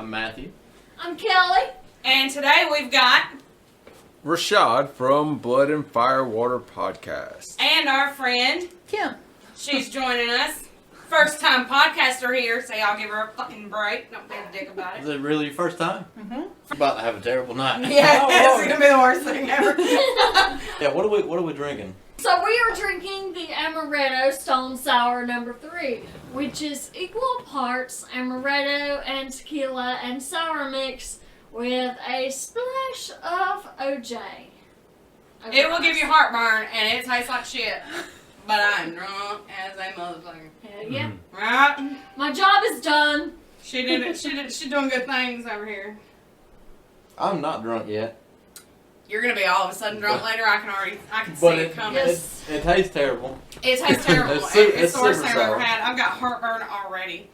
I'm Matthew. I'm Kelli. And today we've got... Rashad from Blood and Firewater podcast. And our friend... Kim. She's joining us. First time podcaster here, so y'all give her a fucking break. Don't be a dick about Is it. it really your first time? Mm-hmm. About to have a terrible night. Yeah, it's gonna be the worst thing ever. Yeah, what are we drinking? So we are drinking the Amaretto Stone Sour No. 3, which is equal parts Amaretto and tequila and sour mix with a splash of OJ. It will give you heartburn, and it tastes like shit. But I'm drunk as a motherfucker. Hell yeah. Right? My job is done. She did it. She's doing good things over here. I'm not drunk yet. You're gonna be all of a sudden drunk later. I can see it coming. Yes. It tastes terrible. It tastes terrible. It's It's the worst super thing I've ever sour. had. I've got heartburn already.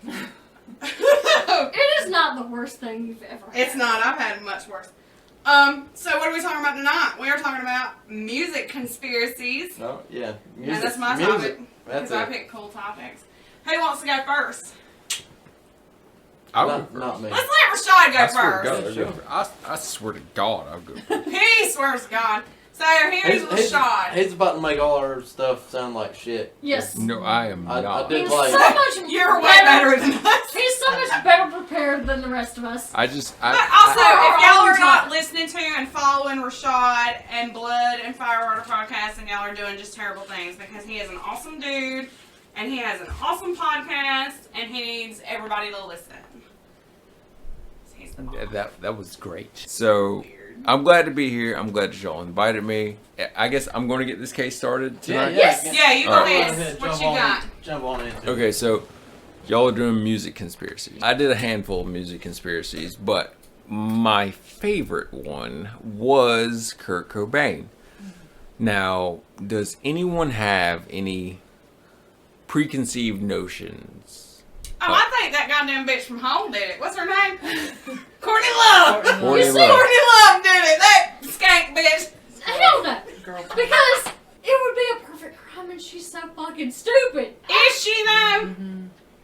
It is not the worst thing you've ever had. It's not. I've had much worse. So what are we talking about tonight? We are talking about music conspiracies. Oh, yeah. And that's my music. topic. That's Because I it. pick cool topics. Who wants to go first? Not me. Let's let Rashad go I swear to first. God, I'll go first. I swear to God, I'll go first. He swears to God. So here's Rashad. He's about to make all our stuff sound like shit. Yes. No, I am I not. did He's like... so much You're way better than us. He's so much better prepared than the rest of us. But also, if y'all are not listening to and following Rashad and Blood and Firewater podcast, and y'all are doing just terrible things, because he is an awesome dude, and he has an awesome podcast, and he needs everybody to listen. He's the bomb. that was great. So, I'm glad to be here. I'm glad that y'all invited me. I guess I'm going to get this case started tonight. Yes. Yeah, you go All right. ahead. What you got? Jump on into it. Okay, so y'all are doing music conspiracies. I did a handful of music conspiracies, but my favorite one was Kurt Cobain. Now, does anyone have any preconceived notions? Oh, I think that goddamn bitch from home did it. What's her name? Courtney Love. Courtney You see, Love. Courtney Love did it. That skank bitch. Hell no. Because it would be a perfect crime and she's so fucking stupid. Is she though?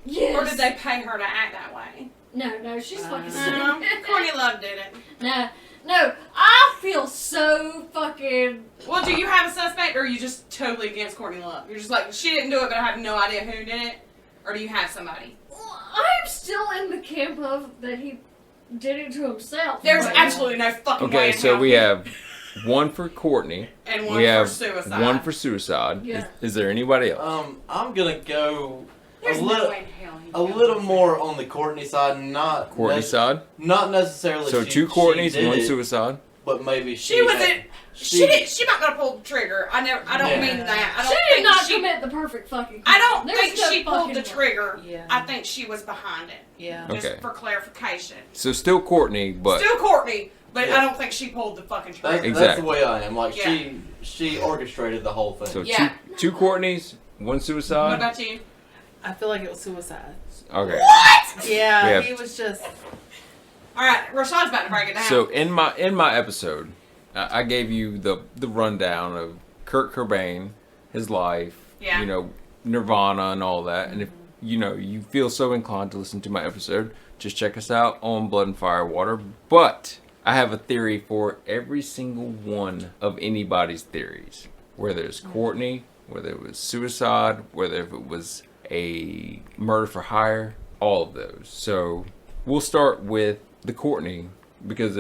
Yes. Or did they pay her to act that way? No, she's fucking No, stupid. Courtney Love did it. No, I feel so fucking... Well, do you have a suspect, or are you just totally against Courtney Love? You're just like, she didn't do it, but I have no idea who did it? Or do you have somebody? I'm still in the camp of that he did it to himself. There's But- absolutely no fucking way Okay, in so hell. we have one for Courtney. And one We for have suicide. one for suicide. Yeah. Is there anybody else? I'm gonna go There's a no little, way in hell he a killed little himself. more on the Courtney side, not Courtney side. not necessarily. So she, two Courtneys, she did one it, suicide. but maybe She was had- it. She might not have pulled the trigger. I don't Yeah. mean that. I don't She think did not she, commit the perfect fucking crime. I don't There's think no she pulled the fucking trigger. Yeah. I think she was behind it. Yeah. Just Okay. for clarification. So still Courtney, but Still Courtney, but Yeah. I don't think she pulled the fucking That's, trigger. Exactly. that's the way I am. Like Yeah. she orchestrated the whole thing. so Yeah. two Courtneys, one What suicide. about you? I feel like it was suicide. Okay. What? Yeah, Yeah. he was just. All right, Rashad's about to break it down. So in my episode, I gave you the rundown of Kurt Cobain, his life, Yeah. you know, Nirvana and all that. And if you feel so inclined to listen to my episode, just check us out on Blood and Firewater. But I have a theory for every single one of anybody's theories. Whether it's Courtney, whether it was suicide, whether if it was a murder for hire, all of those. So we'll start with the Courtney because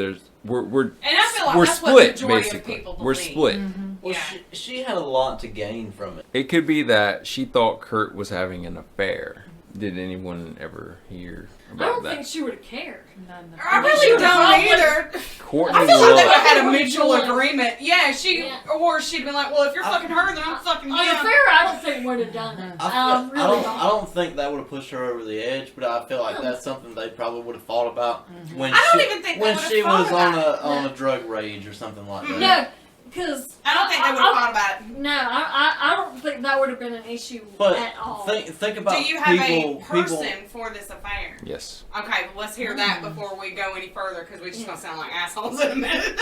we're and I feel like we're that's what split the majority basically. of people believe. We're split. Well, Yeah. she had a lot to gain from it. It could be that she thought Kurt was having an affair. Did anyone ever hear I about don't that? think she would have cared. None. I really She don't probably- either. Courtney I feel like they would Love. have had a mutual Yeah. agreement. Yeah, or she'd been like, well, if you're fucking her, then I'm fucking On him. the fair, I don't think would have done it. I Really don't think that would have pushed her over the edge, but I feel like that's something they probably would have thought about when I don't she, even think they when would have she thought was on about on a drug rage or something like that. No, because I don't think they would have thought about it. No, I don't think that would have been an issue But at all. think about Do you have people, a person people. for this affair? Yes. Okay, well, let's hear that before we go any further, because we're just going to sound like assholes in a minute.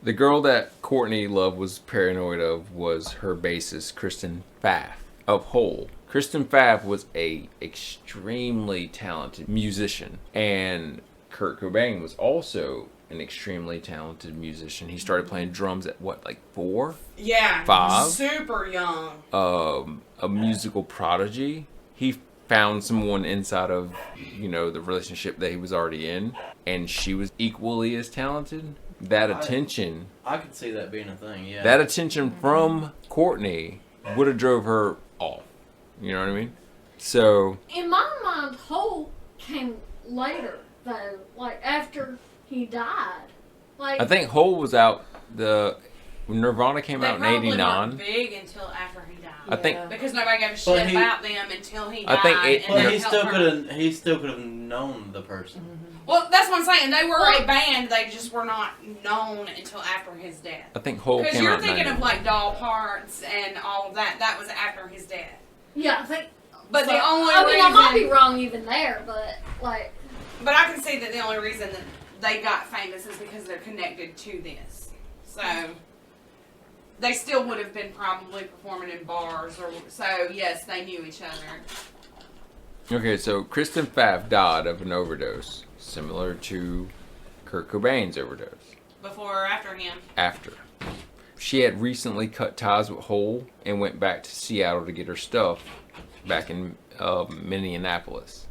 The girl that Courtney Love was paranoid of was her bassist, Kristen Pfaff of Hole. Kristen Pfaff was a extremely talented musician, and Kurt Cobain was also an extremely talented musician. He started playing drums at what, like 4? Yeah. 5? Super young. A musical prodigy. He found someone inside of, the relationship that he was already in, and she was equally as talented. That attention... I could see that being a thing, yeah. That attention from Courtney would have drove her off. You know what I mean? So... In my mind, Hole came later, though. Like, after he died. Like, I think Hole was out... Nirvana came out in They probably 89. weren't big until after he died. I think... Because nobody gave a shit he- about them until he died. I think it- and But they he helped her. still could have known the person. Well, that's what I'm saying. They were a band. They just were not known until after his death. I think Hole Because came you're out in thinking of 91. like doll parts and all of that. That was after his death. yeah, I think. But the only I mean, I might be reason, wrong even there, but, like. but I can see that the only reason that they got famous is because they're connected to this. So they still would have been probably performing in bars, or so. Yes, they knew each other. Okay, so Kristen Pfaff died of an overdose, similar to Kurt Cobain's overdose. Before or after him? After. She had recently cut ties with Hole and went back to Seattle to get her stuff back in Minneapolis.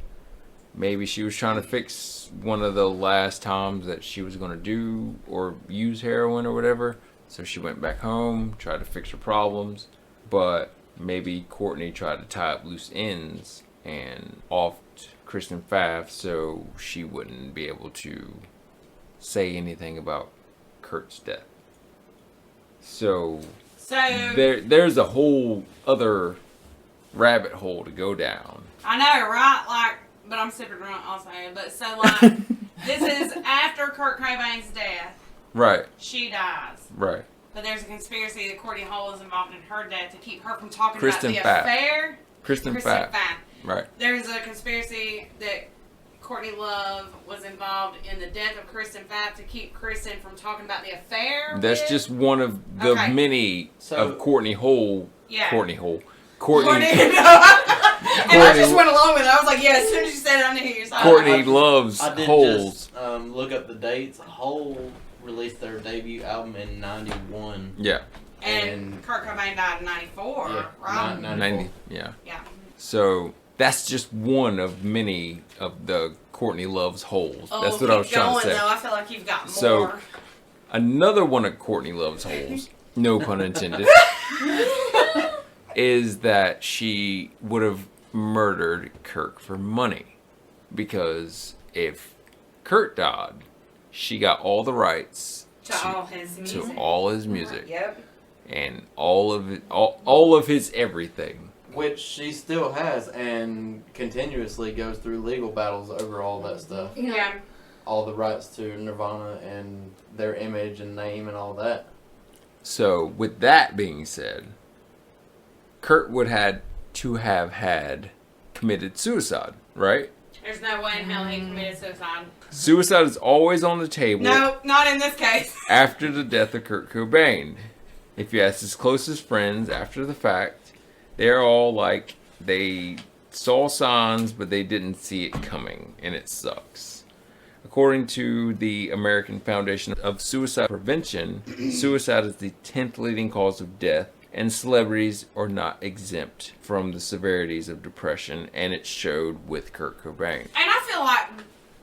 Maybe she was trying to fix one of the last times that she was going to do or use heroin or whatever. So she went back home, tried to fix her problems. But maybe Courtney tried to tie up loose ends and offed Kristen Pfaff so she wouldn't be able to say anything about Kurt's death. So there's a whole other rabbit hole to go down. I know, right? Like, but I'm super drunk also. But so like, this is after Kurt Cobain's death. Right, She dies. right. But there's a conspiracy that Courtney Hole is involved in her death to keep her from talking Kristen about Pfaff. the affair. Kristen Kristen Pfaff. Pfaff. Right. There's a conspiracy that Courtney Love was involved in the death of Kristen Pfaff to keep Kristen from talking about the affair. That's with. just one of the Okay. many So- of Courtney Hole. Yeah. Courtney Hole. Courtney. Courtney. And I just Courtney- went along with it. I was like, yeah, as soon as you said it, I knew you were saying Courtney it. loves I did holes. just look up the dates. Hole released their debut album in 91. Yeah. And Kurt Cobain died in 94, Yeah, right? 94. Yeah. Yeah. So that's just one of many of the Courtney loves holes. Oh, That's what keep I was trying going, to say. Though. I feel like you've got more. So- Another one of Courtney loves holes, no pun intended, is that she would have murdered Kurt for money. Because if Kurt died, she got all the rights to all his music. to all his music Yep. and all of it, all of his everything. Which she still has and continuously goes through legal battles over all that stuff. Yeah. All the rights to Nirvana and their image and name and all that. So, with that being said, Kurt would had to have had committed suicide, right? There's no way in hell he committed suicide. Suicide is always on the table No, not in this case. after the death of Kurt Cobain. If you ask his closest friends after the fact, they're all like, they saw signs, but they didn't see it coming, and it sucks. According to the American Foundation of Suicide Prevention, suicide is the 10th leading cause of death, and celebrities are not exempt from the severities of depression, and it showed with Kurt Cobain. And I feel like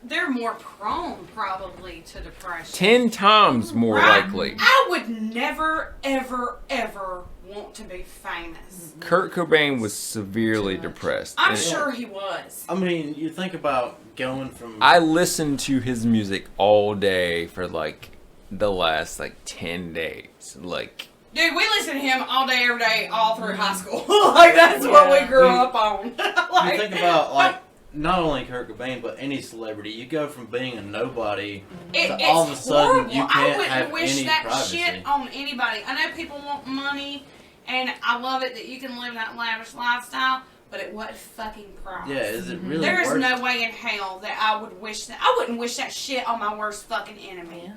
they're more prone, probably, to depression. 10 times more Right. likely. I would never, ever, ever want to be famous. Kurt Cobain was severely depressed. I'm and sure he was. I mean, you think about going from... I listened to his music all day for like the last 10 days. Like, Dude, we listened to him all day, every day, all through high school. Like, that's what we grew up on. Like, you think about, not only Kurt Cobain, but any celebrity. You go from being a nobody to all of a sudden horrible. you I can't wouldn't have wish any that privacy. shit on anybody. I know people want money, and I love it that you can live that lavish lifestyle, but at what fucking price? Yeah, is it really There is worth no way in hell that I would wish that. I wouldn't wish that shit on my worst fucking enemy.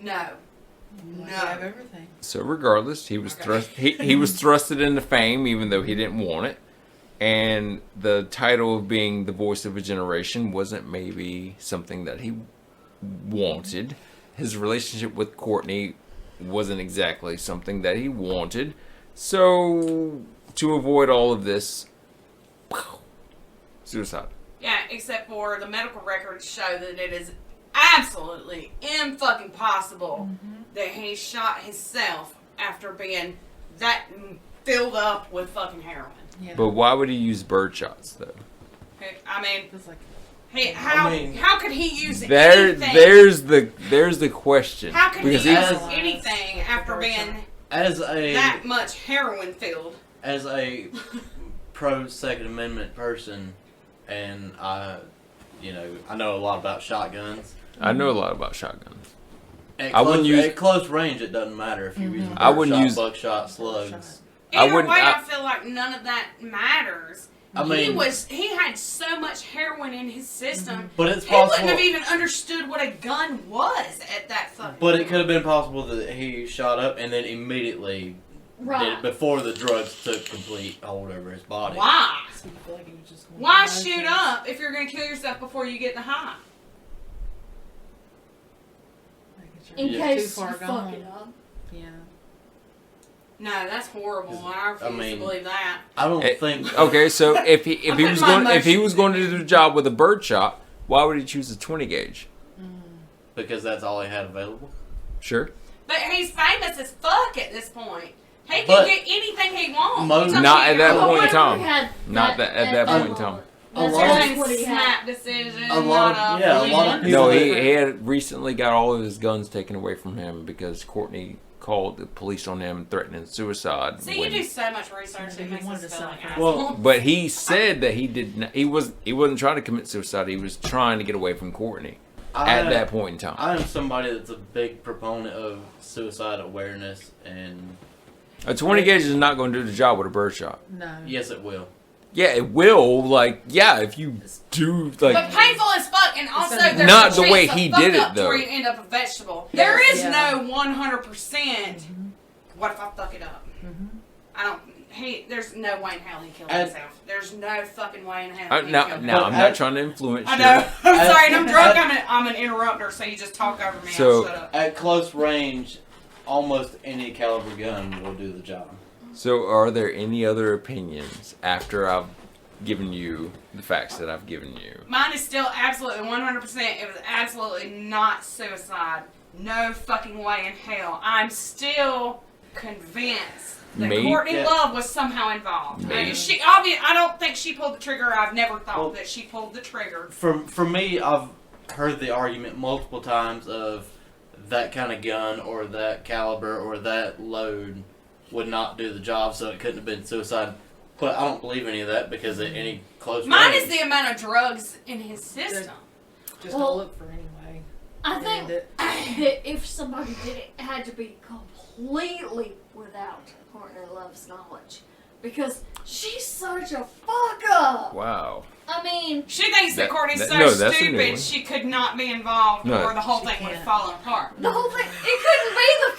Yeah. No. You No. have everything. so regardless, he was Okay. he was thrusted into fame even though he didn't want it. And the title of being the voice of a generation wasn't maybe something that he wanted. His relationship with Courtney wasn't exactly something that he wanted. So, to avoid all of this, suicide. Yeah, except for the medical records show that it is absolutely impossible that he shot himself after being that filled up with fucking heroin. Yeah. But why would he use bird shots, though? I mean, It's like, how could he use There's the question. How could he Because use he's- anything after being As that a much heroin filled? pro Second Amendment person, and I know a lot about shotguns. I know a lot about shotguns. At close range, it doesn't matter if you're using I wouldn't use buckshot, slugs. Either way, I feel like none of that matters. I mean, he had so much heroin in his system. but it's He wouldn't possible. have even understood what a gun was at that fucking But it point. could have been possible that he shot up and then immediately did Right. it before the drugs took complete hold over his body. Why? so you feel like you just going Why to shoot up if you're going to kill yourself before you get the high? In Yeah. case Too far you fuck gone. it up. Yeah. No, that's horrible. I refuse to believe that. I don't think. Okay, so if he I'm putting my was going to do the job with a bird shot, why would he choose a 20 gauge? Because that's all he had available. Sure. But he's famous as fuck at this point. He can But get anything he wants. most- He's up Not here. at that Well, point in whatever time. he had Not that at that point in time. A That's lot of- just what he had. Snap decision. A lot of people. No, he had recently got all of his guns taken away from him because Courtney called the police on him threatening suicide. See, you do so much research, Yeah, it he makes wanted us to feel like suffer. assholes. But he said that he did not, he wasn't trying to commit suicide. He was trying to get away from Courtney at that point in time. I am somebody that's a big proponent of suicide awareness, and A 20 gauge is not going to do the job with a bird shot. No. yes, it will. Yeah, it will. Like, yeah, if you do But like. painful as fuck, and also there's Not a the chance way to he fuck did it, up to though. where you end up a vegetable. Yes, There is yeah. no 100%. What if I fuck it up? I don't. There's no way in hell he killed And- himself. There's no fucking way in hell he No, killed no, I'm himself. not trying to influence I you. know. I'm sorry, and I'm drunk. at- I'm an interrupter, so you just talk over me. So- I'll shut up. At close range, almost any caliber gun will do the job. So, are there any other opinions after I've given you the facts that I've given you? Mine is still absolutely 100%. It was absolutely not suicide. No fucking way in hell. I'm still convinced that Me? Courtney Yeah. Love was somehow involved. Me? I don't think she pulled the trigger. I've never thought Well- that she pulled the trigger. For me, I've heard the argument multiple times of that kind of gun or that caliber or that load would not do the job, so it couldn't have been suicide. But I don't believe any of that because at any close Mine range, is the amount of drugs in his system. Just Well, don't look for anyway. I And think it- that if somebody did it, it had to be completely without Courtney Love's knowledge. Because she's such a fuck up. Wow. I mean, She thinks that That- Courtney's that- so no, that's a new stupid one. she could not be involved No. or the whole She thing would have can't. fallen apart. the whole thing, it couldn't be the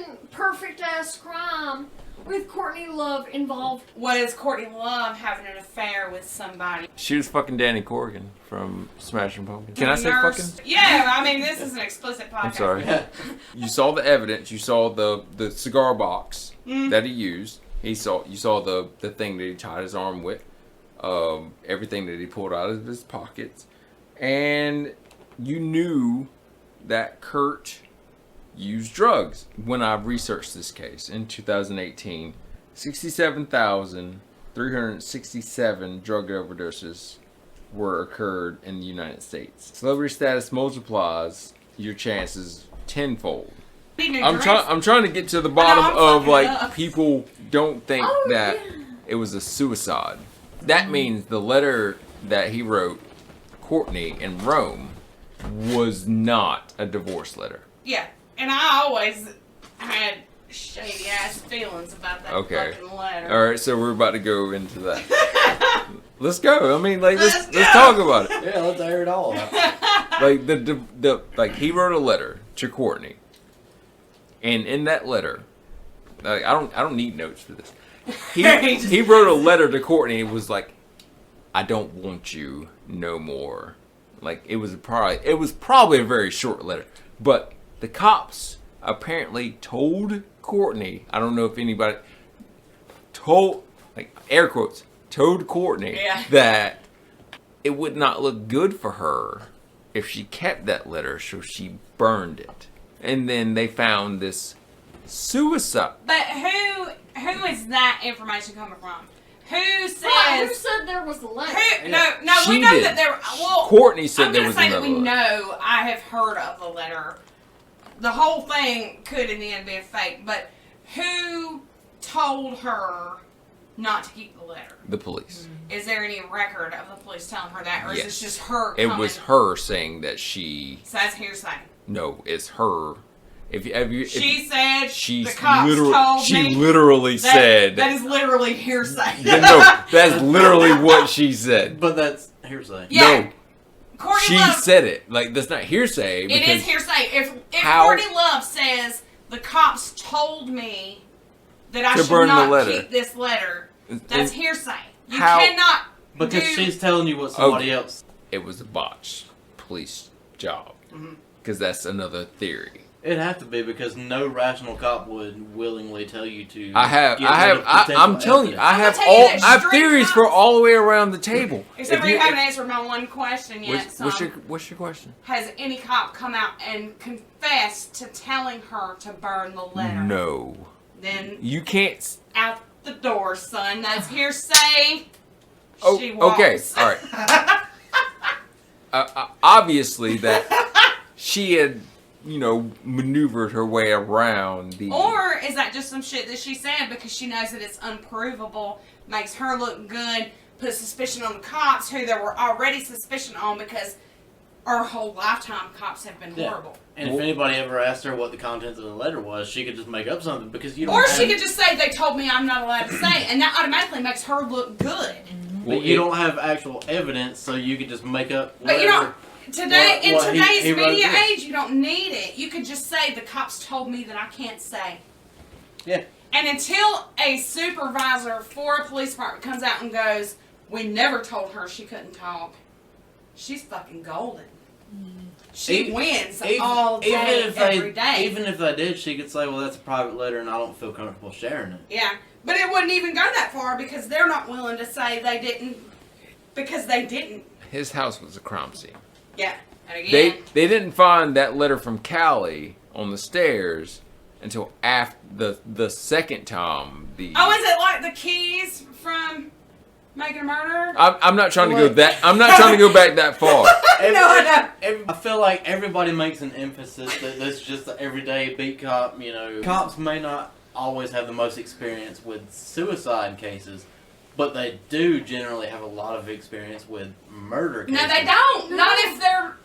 fucking perfect ass crime with Courtney Love involved. Was Courtney Love having an affair with somebody? She was fucking Danny Corrigan from Smashing Pumpkins. Can I say Nurse? fucking? Yeah, I mean, this is an explicit podcast. I'm sorry. You saw the evidence. You saw the cigar box that he used. You saw the thing that he tied his arm with. Everything that he pulled out of his pockets, and you knew that Kurt used drugs. When I researched this case in 2018, 67,367 drug overdoses were occurred in the United States. Celebrity status multiplies your chances tenfold. I'm trying to get to the bottom I'm of fucking like up. people don't think Oh, that yeah. it was a suicide. That means the letter that he wrote Courtney in Rome was not a divorce letter. Yeah, and I always had shady ass feelings about that Okay. fucking letter. All right, so we're about to go into that. Let's go. I mean, like let's Let's talk about it. yeah, let's air it all out. Like the like he wrote a letter to Courtney, and in that letter, like I don't need notes for this. He wrote a letter to Courtney. It was like, I don't want you no more. Like it was probably a very short letter. But the cops apparently told Courtney. I don't know if anybody told, like air quotes, told Courtney that it would not look good for her if she kept that letter, so she burned it. And then they found this suicide. But who is that information coming from? Who says? Who said there was a letter? No, She we know did. that there. Well, Courtney said I'm there gonna was say that another we letter. know. I have heard of the letter. The whole thing could in the end be a fake, but who told her not to keep the letter? The police. Is there any record of the police telling her that, or is Yes. this just her? It coming? was her saying that she. So that's hearsay. No, it's her. If She said she the cops told me. literally said that is literally hearsay. no, that's literally what she said. But that's hearsay. Yeah. No, Courtney she Love, said it. Like that's not hearsay. it Because is hearsay. If how- Courtney Love says the cops told me that I To should burn the not letter. keep this letter, that's hearsay. You how- cannot Because do. she's telling you what somebody else. it was a botched police job. Mm-hmm. Because that's another theory. It'd have to be because no rational cop would willingly tell you to. I'm get rid of potential telling you, evidence. I I'm have gonna tell you all, that I have street theories cops- for all the way around the table. Except If for you you- haven't answered my one question yet. what's your question? Has any cop come out and confessed to telling her to burn the letter? No, Then you can't. out the door, son. That's hearsay. Oh, She walks. okay, all right. Obviously, that she had, maneuvered her way around the. Or is that just some shit that she said because she knows that it's unprovable, makes her look good, put suspicion on the cops who there were already suspicion on because our whole lifetime cops have been Yeah. horrible. And if anybody ever asked her what the contents of the letter was, she could just make up something because you don't. Or have, she could just say they told me I'm not allowed to say, and that automatically makes her look good. But you don't have actual evidence, so you could just make up. But you whatever. don't. Today, in what today's he wrote media this. age, you don't need it. You could just say the cops told me that I can't say. Yeah. And until a supervisor for a police department comes out and goes, "We never told her she couldn't talk," she's fucking golden. She Even- wins Even- all day, every day. Even if they did, she could say, "Well, that's a private letter, and I don't feel comfortable sharing it." Yeah, but it wouldn't even go that far because they're not willing to say they didn't, because they didn't. His house was a crime scene. Yeah, and again, They didn't find that letter from Kelli on the stairs until after the second time. oh, is it like the keys from Making a Murderer? I'm not trying to go that. I'm not trying to go back that far. I feel like everybody makes an emphasis that this is just the everyday beat cop. Cops may not always have the most experience with suicide cases, but they do generally have a lot of experience with murder cases. No, they don't. Not if they're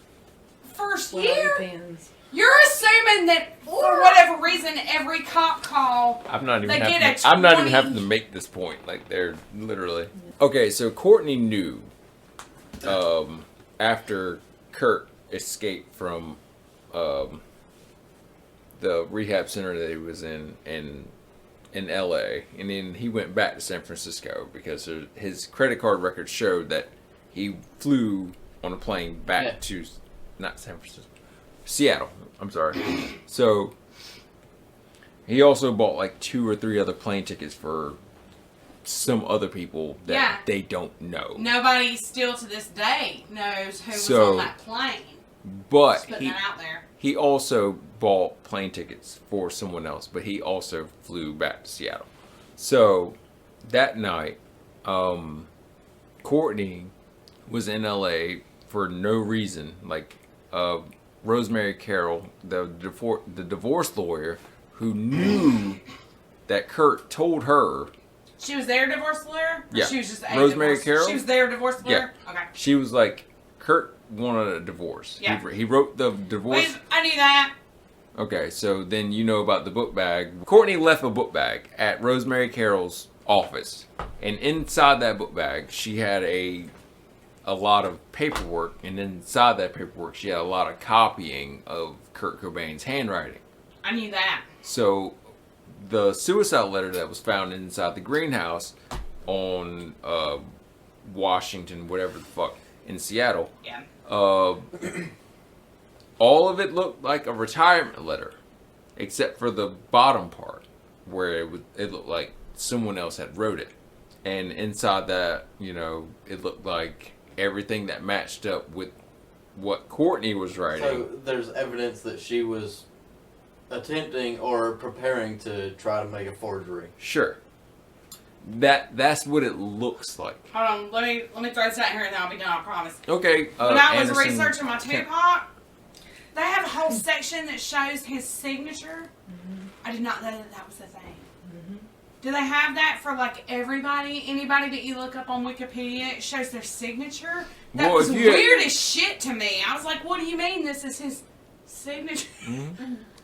first Well, year. it depends. You're assuming that for whatever reason, every cop call. I'm not even. They Having get to, a I'm not even 20. having to make this point. Like they're literally. Okay, so Courtney knew. After Kurt escaped from, the rehab center that he was in L.A. and then he went back to San Francisco because his credit card records showed that he flew on a plane back to not San Francisco, Seattle. I'm sorry. So he also bought like 2 or 3 other plane tickets for some other people that they don't know. Nobody still to this day knows who was So, on that plane. But Just putting that out there. he also bought plane tickets for someone else, but he also flew back to Seattle. So that night, Courtney was in LA for no reason. Like Rosemary Carroll, the divorce lawyer, who knew that Kurt told her. She was their divorce lawyer? Or Yeah. She was just a Rosemary divorce? Carroll? She was their divorce lawyer? Okay. She was like, Kurt wanted a divorce. Yeah. He wrote the divorce. I knew that. Okay, so then you know about the book bag. Courtney left a book bag at Rosemary Carroll's office. And inside that book bag, she had a lot of paperwork. And inside that paperwork, she had a lot of copying of Kurt Cobain's handwriting. I knew that. So the suicide letter that was found inside the greenhouse on Washington, whatever the fuck, in Seattle. Yeah. All of it looked like a retirement letter, except for the bottom part where it looked like someone else had wrote it. And inside that, it looked like everything that matched up with what Courtney was writing. So there's evidence that she was attempting or preparing to try to make a forgery. Sure. That's what it looks like. Hold on, let me throw this out here and then I'll be done, I promise. Okay. When I was Anderson, researching my Tupac, they have a whole section that shows his signature. I did not know that was the thing. Do they have that for like everybody? Anybody that you look up on Wikipedia, it shows their signature? That was weird as shit to me. I was like, what do you mean this is his signature?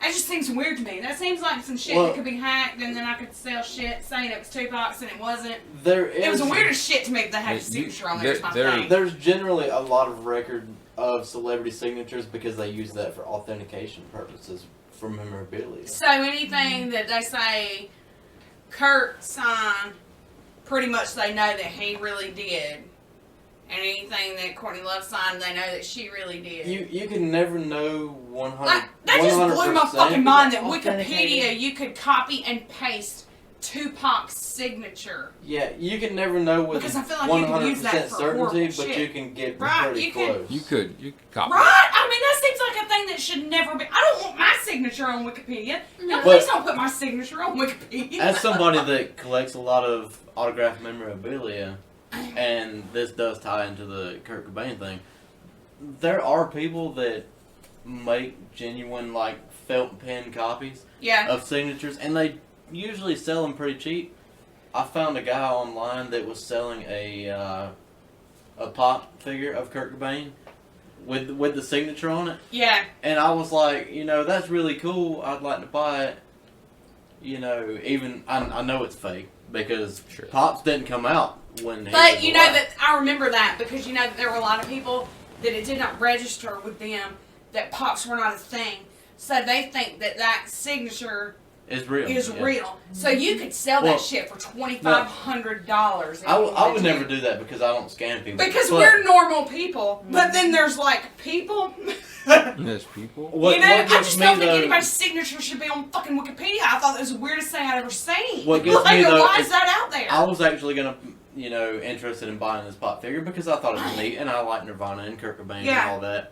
That just seems weird to me. That seems like some shit that could be hacked and then I could sell shit saying it was Tupac's and it wasn't. It was the weirdest shit to me that they had a signature on there. There's generally a lot of record of celebrity signatures because they use that for authentication purposes for memorabilia. So anything that they say Kurt signed, pretty much they know that he really did. And anything that Courtney Love signed, they know that she really did. You can never know 100%. That just blew my fucking mind that Authenticated. Wikipedia, you could copy and paste Tupac's signature. Yeah, you can never know with Because I feel like you can use that 100% for certainty, horrible but shit. you can get Right, pretty you can- close. You could copy. Right? I mean, that seems like a thing that should never be. I don't want my signature on Wikipedia. No, No. please don't put my signature on Wikipedia. As somebody that collects a lot of autographed memorabilia, and this does tie into the Kurt Cobain thing, there are people that make genuine, like, felt pen copies Yeah. of signatures, and they usually sell them pretty cheap. I found a guy online that was selling a pop figure of Kurt Cobain with the signature on it, Yeah. and I was like, that's really cool. I'd like to buy it. Even I know it's fake because Sure. Pops didn't come out when he But was you know alive. that I remember that because you know that there were a lot of people that it did not register with them that pops were not a thing, so they think that signature It's real. is yeah. real. So you could sell Well, that shit for $2,500. I would never do that because I don't scam people. Because But we're normal people, but then there's like people. There's people. what I gets just me don't think though- anybody's signature should be on fucking Wikipedia. I thought that was the weirdest thing I'd ever seen. What gets me, though, why is is that out there? I was actually gonna, interested in buying this pop figure because I thought it was neat, and I like Nirvana and Kurt Cobain Yeah. and all that.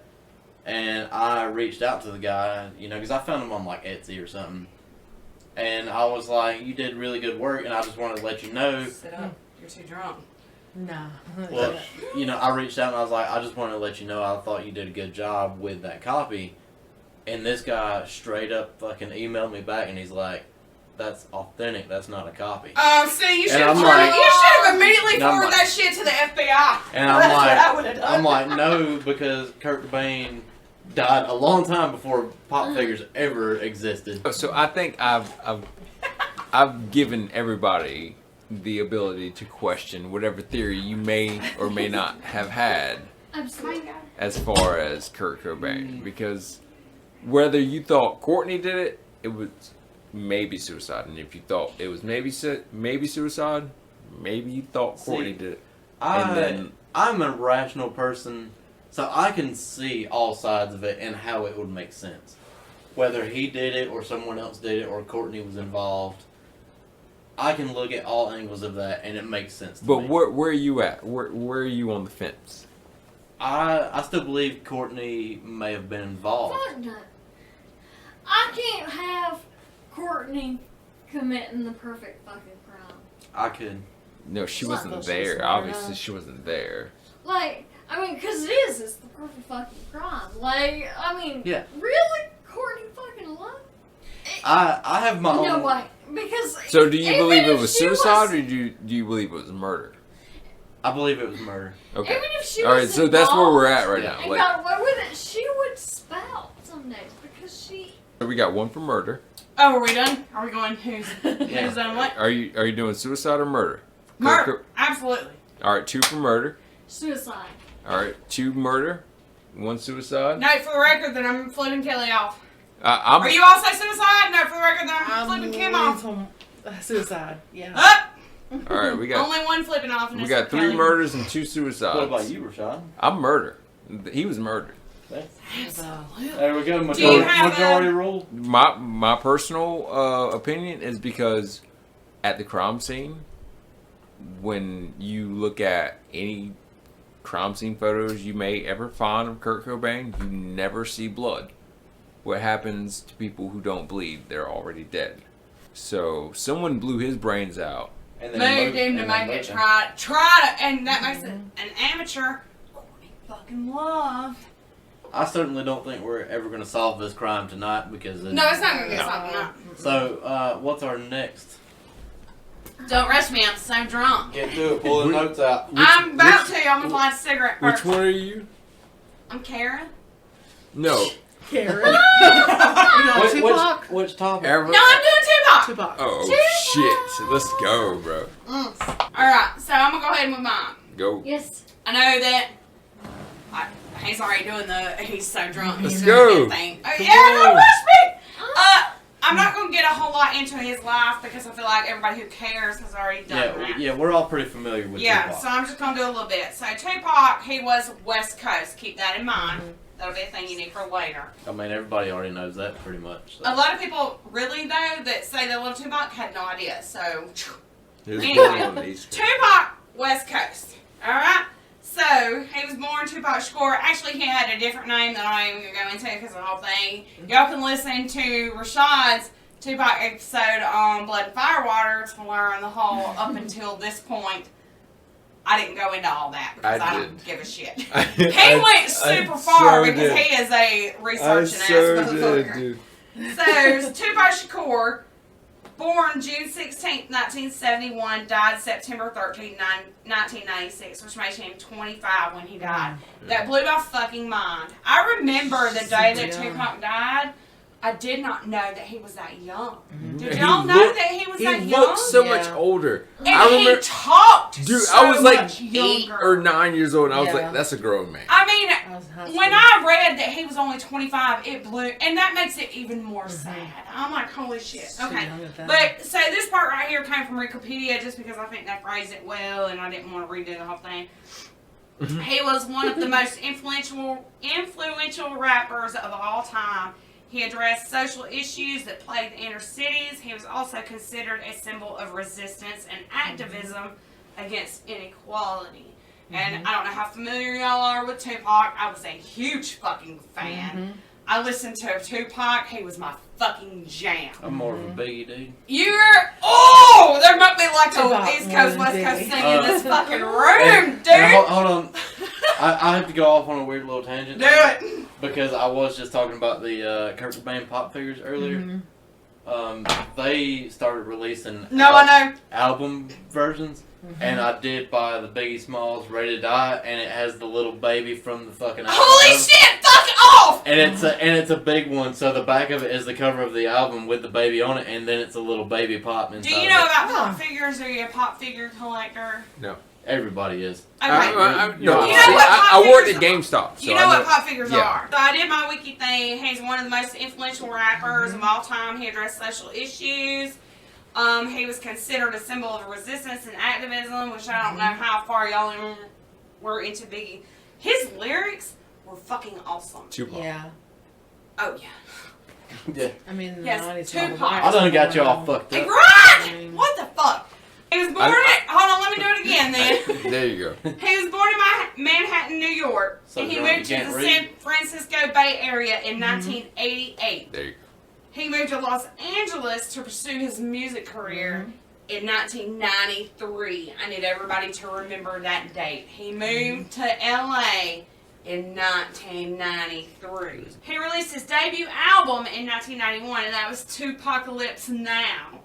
And I reached out to the guy, because I found him on like Etsy or something. And I was like, "You did really good work, and I just wanted to let you know." Sit up. You're too drunk. Nah. Well, I reached out and I was like, "I just wanted to let you know I thought you did a good job with that copy." And this guy straight up fucking emailed me back, and he's like, "That's authentic. That's not a copy." See, you And should I'm have like- immediately And I'm forwarded like- that shit to the FBI. And I'm That's like, what I would have done. I'm like, no, because Kurt Cobain died a long time before pop figures ever existed. So I think I've given everybody the ability to question whatever theory you may or may not have had Absolutely. as far as Kurt Cobain, because whether you thought Courtney did it, it was maybe suicide, and if you thought it was maybe suicide, maybe you thought Courtney did it. I'm a rational person, so I can see all sides of it and how it would make sense. Whether he did it or someone else did it or Courtney was involved, I can look at all angles of that and it makes sense to But me. where are you at? Where are you on the fence? I still believe Courtney may have been involved. Fuck no. I can't have Courtney committing the perfect fucking crime. I could. No, she It's not wasn't that she was there. there, Obviously, no. she wasn't there. Because it's the perfect fucking crime. Yeah. Really? Courtney fucking Love? I have my No own. way. Because So, do you even believe it if was she suicide, or do you believe it was murder? I believe it was murder. Okay. Even if she All was right. So that's where we're at right Yeah. now. and Like, got away with it, she would spout some days because she. so we got one for murder. Oh, are we done? Are we going? Who's Yeah. done what? Are you doing suicide or murder? Murder. Absolutely. All right, 2 for murder. Suicide. All right, 2 murder, 1 suicide. Note for the record that I'm flipping Kelly off. I'm. Are you also suicide? Note for the record that I'm flipping Kim off. Suicide. Yeah. Up. All right, we got Only one flipping off. And we it's got for 3 Kelly. murders and 2 suicides. What about you, Rashad? I'm murder. He was murdered. There we go. Do you have Majority rule. My personal opinion is because at the crime scene, when you look at any crime scene photos you may ever find of Kurt Cobain, you never see blood. What happens to people who don't bleed? They're already dead. So someone blew his brains out. And then Moved him to make it try to, and that makes it an amateur. Courtney fucking love. I certainly don't think we're ever going to solve this crime tonight because No, it's not gonna get something up. So, what's our next? Don't rush me. I'm so drunk. Get to it. Pull the notes out. I'm about to. I'm gonna light a cigarette Which first. one are you? I'm Kara. No. Karen. You know, Tupac. Which topic? Ever? No, I'm doing Tupac. Tupac. Oh shit! Let's go, bro. All right, so I'm gonna go ahead with mine. Go. Yes. I know that he's already doing he's so drunk. Let's He's go. doing that thing. Come Yeah, don't on. rush me. I'm not gonna get a whole lot into his life because I feel like everybody who cares has already done that. Yeah, we're all pretty familiar with Yeah, Tupac. so I'm just gonna do a little bit. So Tupac, he was West Coast. Keep that in mind. That'll be a thing you need for later. I mean, everybody already knows that pretty much. So. A lot of people really though that say they love Tupac had no idea. So Here's Anyway. one on the East Coast. Tupac, West Coast. Alright? So, he was born Tupac Shakur. Actually, he had a different name that I'm not even going to go into because of the whole thing. Y'all can listen to Rashad's Tupac episode on Blood and Firewater to learn the whole up until this point. I didn't go into all that because I don't give a shit. He went super far because he is a researching ass motherfucker. So, Tupac Shakur, born June 16th, 1971, died September 13th, 1996, which made him 25 when he died. That blew my fucking mind. I remember the day that Tupac died. I did not know that he was that young. Did y'all know that he was that young? He looked so much older. And I remember, he talked dude, so I was like much 8 younger. or 9 years old, and I was Yeah. like, that's a grown man. I mean, when I read that he was only 25, it blew, and that makes it even more sad. I'm like, holy shit. So Okay. young at that. But, so this part right here came from Wikipedia just because I think they phrased it well, and I didn't want to redo the whole thing. He was one of the most influential rappers of all time. He addressed social issues that plagued the inner cities. He was also considered a symbol of resistance and activism against inequality. And I don't know how familiar y'all are with Tupac. I was a huge fucking fan. I listened to Tupac. He was my fucking jam. I'm more of a Biggie dude. There might be like Tupac a East more Coast, than West Coast Biggie. thing in this fucking room, And dude. hold on. I have to go off on a weird little tangent. Do it. Because I was just talking about the Kurt Cobain pop figures earlier. They started releasing I know. album versions, and I did buy the Biggie Smalls Rated I, and it has the little baby from the fucking album. Holy cover. shit! Fuck off! And it's a big one, so the back of it is the cover of the album with the baby on it, and then it's a little baby pop inside. Do you know of it. about pop figures? Are you a pop figure collector? Everybody is. Okay. You No, know what pop I worked at figures GameStop. So You know I what pop figures yeah. are. So I did my wiki thing. He's one of the most influential rappers of all time. He addressed social issues. He was considered a symbol of resistance and activism, which I don't know how far y'all were into Biggie. His lyrics were fucking awesome. Tupac. Yeah. Oh, yeah. Yeah. I mean, in the Yes, 90s, Tupac. I done got you all fucked up. Right! What the fuck? He was born hold on, let me do it again then. There you go. He was born in Manhattan, New York, So and he drunk moved you to can't the read? San Francisco Bay Area in 1988. There you go. He moved to Los Angeles to pursue his music career in 1993. I need everybody to remember that date. He moved to LA in 1993. He released his debut album in 1991, and that was Tupacalypse Now.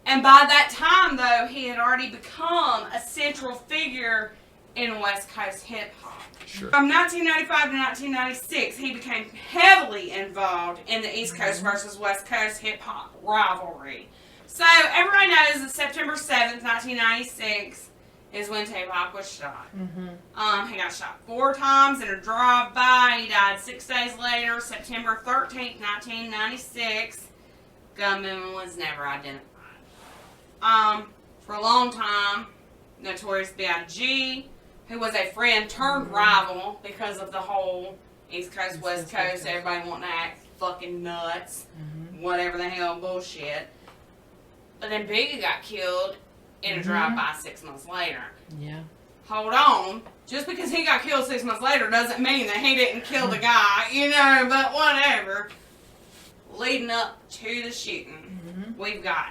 And by that time, though, he had already become a central figure in West Coast hip-hop. Sure. From 1995 to 1996, he became heavily involved in the East Coast versus West Coast hip-hop rivalry. So, everybody knows that September 7th, 1996 is when Tupac was shot. He got shot 4 times in a drive-by. He died 6 days later, September 13th, 1996. Gunman was never identified. For a long time, Notorious B.I.G., who was a friend turned rival because of the whole East Coast, West Coast, everybody wanting to act fucking nuts, whatever the hell bullshit. But then Biggie got killed in a drive-by 6 months later. Yeah. Hold on. Just because he got killed 6 months later doesn't mean that he didn't kill the guy, you know, but whatever. Leading up to the shooting, we've got,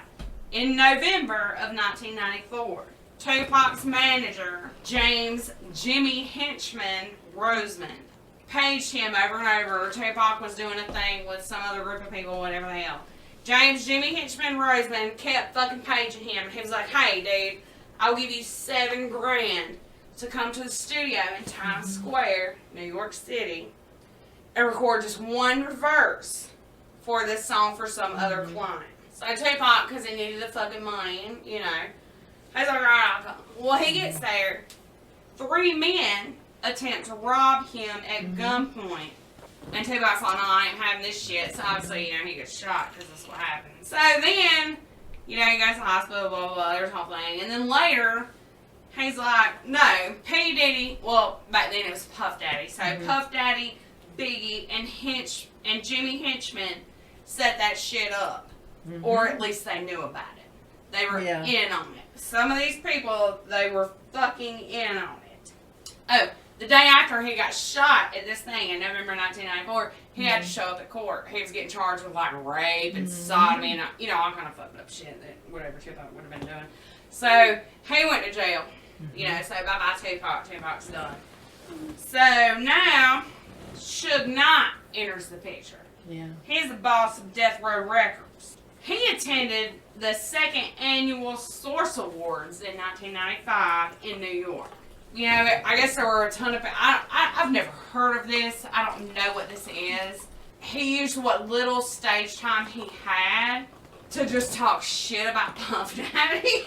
in November of 1994, Tupac's manager, James Jimmy Henchman Roseman, paged him over and over. Tupac was doing a thing with some other group of people, whatever the hell. James Jimmy Henchman Roseman kept fucking paging him. He was like, hey, dude, I'll give you $7,000 to come to the studio in Times Square, New York City, and record just one verse for this song for some other client. So Tupac, because he needed the fucking money, you know, he's like, alright, I'll come. Well, he gets there. 3 men attempt to rob him at gunpoint. And Tupac's like, no, I ain't having this shit. So obviously, you know, he gets shot because that's what happened. So then, you know, he goes to the hospital, blah, blah, blah, there's a whole thing. And then later, he's like, no, P. Diddy, well, back then it was Puff Daddy. So Puff Daddy, Biggie, and Jimmy Henchman set that shit up. Or at least they knew about it. They were in on it. Some of these people, they were fucking in on it. Oh, the day after he got shot at this thing in November 1994, he had to show up at court. He was getting charged with like rape and sodomy and, you know, all kind of fucked up shit that whatever Tupac would have been doing. So he went to jail. You know, so bye-bye Tupac. Tupac's done. So now, Suge Knight enters the picture. Yeah. He's the boss of Death Row Records. He attended the 2nd annual Source Awards in 1995 in New York. You know, I guess there were a ton of... I've never heard of this. I don't know what this is. He used what little stage time he had to just talk shit about Puff Daddy.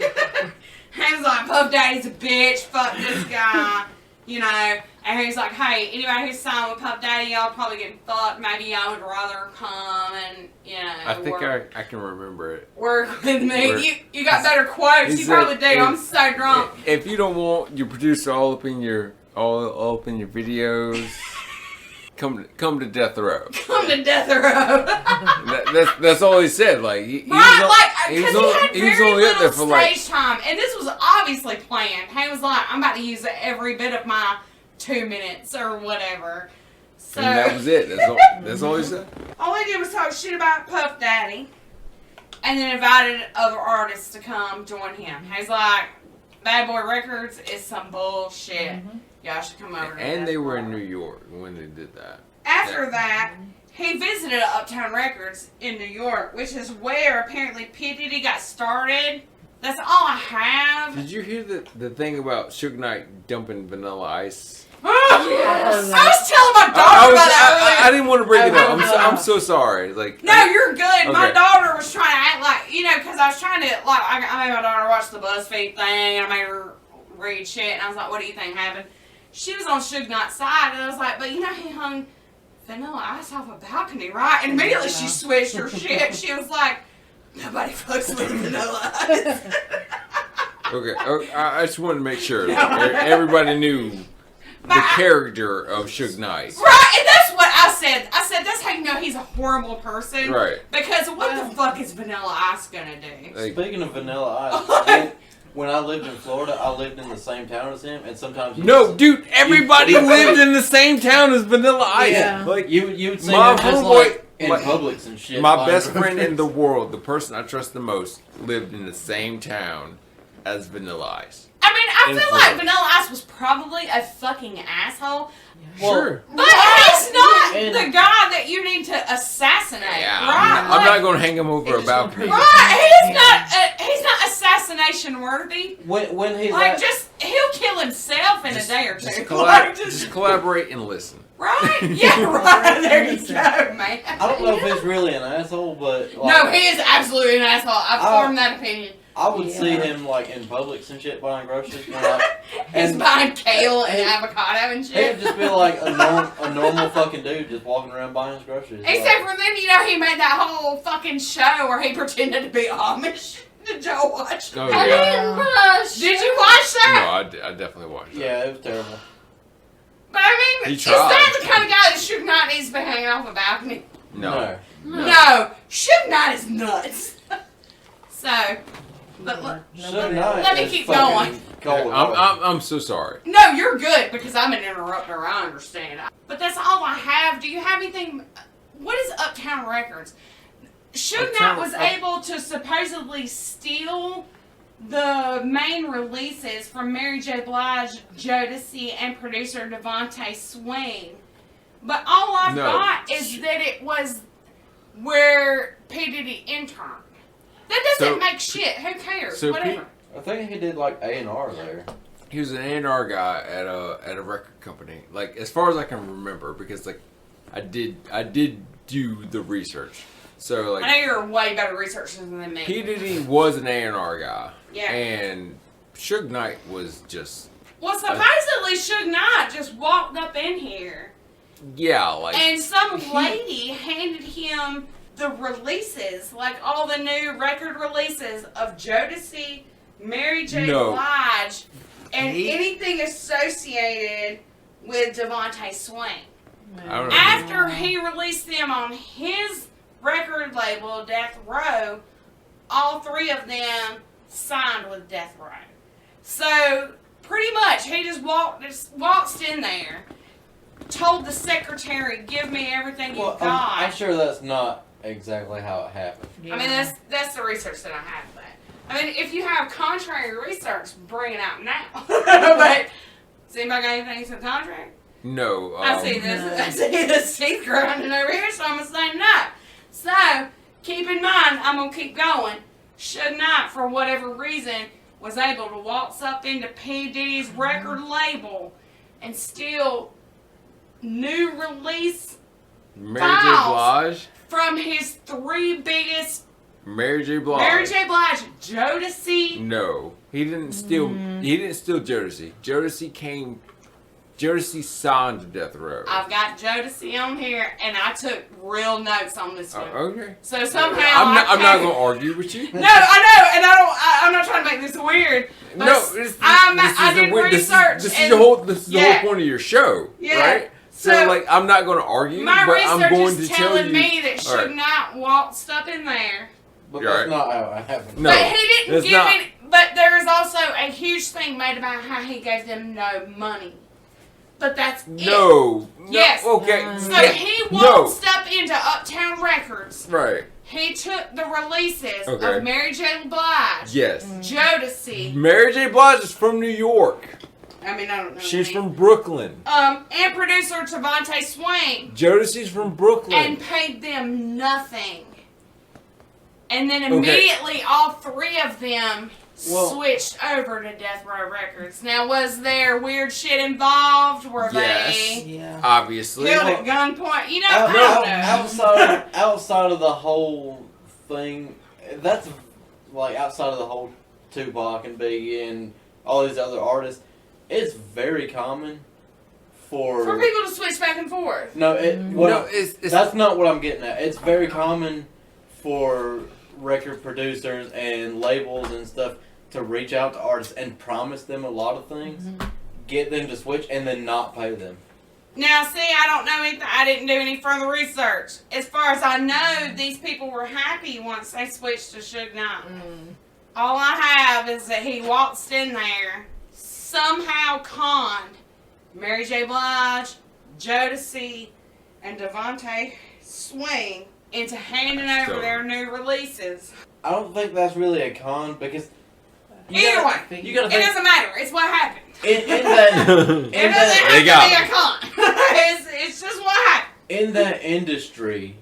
He was like, Puff Daddy's a bitch, fuck this guy, you know. And he's like, hey, anybody who's signed with Puff Daddy, y'all probably getting fucked. Maybe y'all would rather come and, you know, I think I can remember it. Work with me. You got better quotes. You probably do. I'm so drunk. If you don't want your producer all up in your videos, come to Death Row. Come to Death Row. That's all he said. Like he was only up there for stage time, and this was obviously planned. He was like, I'm about to use every bit of my 2 minutes or whatever. So, and that was it. That's all he said. All he did was talk shit about Puff Daddy, and then invited other artists to come join him. He's like, Bad Boy Records is some bullshit. Y'all should come over. And they were in New York when they did that. After that, he visited Uptown Records in New York, which is where apparently P. Diddy got started. That's all I have. Did you hear the thing about Suge Knight dumping Vanilla Ice? Oh, yes. I was telling my daughter about that earlier. I didn't want to break it up. I'm so sorry. Like, no, you're good. Okay. My daughter was trying to act like, you know, because I was trying to, like, I made my daughter watch the BuzzFeed thing, and I made her read shit, and I was like, what do you think happened? She was on Suge Knight's side, and I was like, but you know, he hung Vanilla Ice off a balcony, right? And immediately she switched her shit. She was like, nobody fucks with Vanilla Ice. Okay, I just wanted to make sure everybody knew the character of Suge Knight. Right, and that's what I said. I said, that's how you know he's a horrible person. Right. Because what the fuck is Vanilla Ice gonna do? Like, speaking of Vanilla Ice, when I lived in Florida, I lived in the same town as him, and sometimes dude, everybody lived in the same town as Vanilla Ice. Yeah. Like you would see my him just homeboy, like in Publix and shit. My best friend in the world, the person I trust the most, lived in the same town as Vanilla Ice. I mean, I feel like Vanilla Ice was probably a fucking asshole. Sure. But he's not the guy that you need to assassinate, right? I'm not going to hang him over a balcony. Right, he's not assassination worthy. When he's like, he'll kill himself in a day or two. Just collaborate and listen. Right? Yeah, right. There you go, man. I don't know if he's really an asshole, but like, no, he is absolutely an asshole. I've formed that opinion. I would see him like in Publix and shit buying groceries. He's buying kale and avocado and shit. He'd just be like a normal fucking dude just walking around buying his groceries. Except for then, you know, he made that whole fucking show where he pretended to be Amish. Did y'all watch? Oh, I yeah. didn't blush. Did you watch that? No, I definitely watched that. Yeah, it was terrible. But I mean, He is tried. that the kind of guy that Suge Knight needs to be hanging off a balcony? No. No, Suge Knight is nuts. So, let me keep going. I'm so sorry. No, you're good because I'm an interrupter. I understand. But that's all I have. Do you have anything? What is Uptown Records? Suge Knight was able to supposedly steal the main releases from Mary J. Blige, Jodeci, and producer Devontae Swing. But all I've got is that it was where P. Diddy interned. That doesn't make shit. Who cares? So Whatever. I think he did like A&R there. He was an A&R guy at a record company. Like, as far as I can remember, because like I did do the research. So like, I know you're a way better researcher than me. P. Diddy was an A&R guy. Yeah. And Suge Knight was just... Well, supposedly Suge Knight just walked up in here. Yeah, like... And some lady handed him the releases, like all the new record releases of Jodeci, Mary J. Blige, and anything associated with Devontae Swing. I don't know. After he released them on his record label, Death Row, all three of them signed with Death Row. So, pretty much, he just waltzed in there, told the secretary, give me everything you got. I'm sure that's not exactly how it happened. I mean, that's the research that I have of that. I mean, if you have contrary research, bring it out now. But, does anybody got anything to the contrary? No. I see this teeth grinding over here, so I'm going to say no. So, keep in mind, I'm going to keep going. Suge Knight, for whatever reason, was able to waltz up into P. Diddy's record label and steal new release Mary J. files Blige. from his three biggest... Mary J. Blige. Mary J. Blige, Jodeci. No. He didn't steal... He didn't steal Jodeci. Jodeci signed to Death Row. I've got Jodeci on here, and I took real notes on this one. Okay. So somehow I'm not going to argue with you. No, I know, and I'm not trying to make this weird. But I did research. This is the whole point of your show, right? So like, I'm not going to argue, my but I'm research going is to tell telling you. me that Suge Knight waltzed up in there. But that's not how it happened. No, but he didn't give it. But there is also a huge thing made about how he gave them no money. But that's it. Yes. Okay. So he waltzed up into Uptown Records. Right. He took the releases of Mary J. Blige. Yes. Jodeci. Mary J. Blige is from New York. I mean, I don't know. She's from Brooklyn. And producer Devontae Swing. Jodeci's from Brooklyn. And paid them nothing. And then immediately all three of them switched over to Death Row Records. Now, was there weird shit involved? Were they obviously killed at gunpoint? You know, I don't know. Outside of the whole thing, that's like outside of the whole Tupac and Biggie and all these other artists, it's very common for people to switch back and forth. No, that's not what I'm getting at. It's very common for record producers and labels and stuff to reach out to artists and promise them a lot of things, get them to switch, and then not pay them. Now, see, I don't know anything. I didn't do any further research. As far as I know, these people were happy once they switched to Suge Knight. All I have is that he waltzed in there, somehow conned Mary J. Blige, Jodeci, and Devontae Swing into handing over their new releases. I don't think that's really a con because either way, it doesn't matter. It's what happened. It doesn't have to be a con. It's just what happened. In that industry,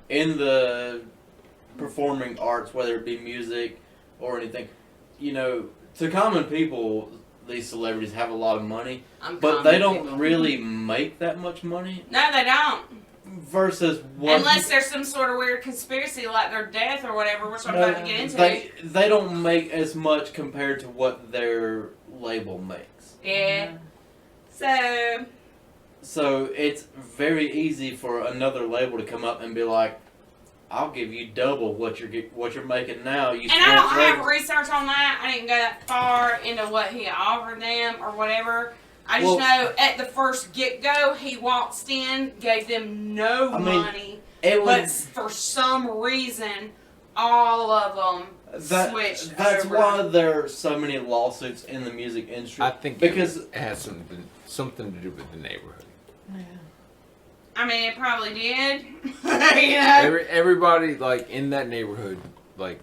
in the performing arts, whether it be music or anything, you know, to common people, these celebrities have a lot of money, but they don't really make that much money. No, they don't. Versus what? Unless there's some sort of weird conspiracy like their death or whatever, which I'm about to get into. They don't make as much compared to what their label makes. Yeah. So it's very easy for another label to come up and be like, I'll give you double what you're making now. You And I don't switch have labels. research on that. I didn't go that far into what he offered them or whatever. I just Well, know at the first get-go, he waltzed in, gave them no money, It but was for some reason, all of them switched that's over. why there are so many lawsuits in the music industry. I think because it has something to do with the neighborhood. Yeah. I mean, it probably did. You know? Everybody like in that neighborhood, like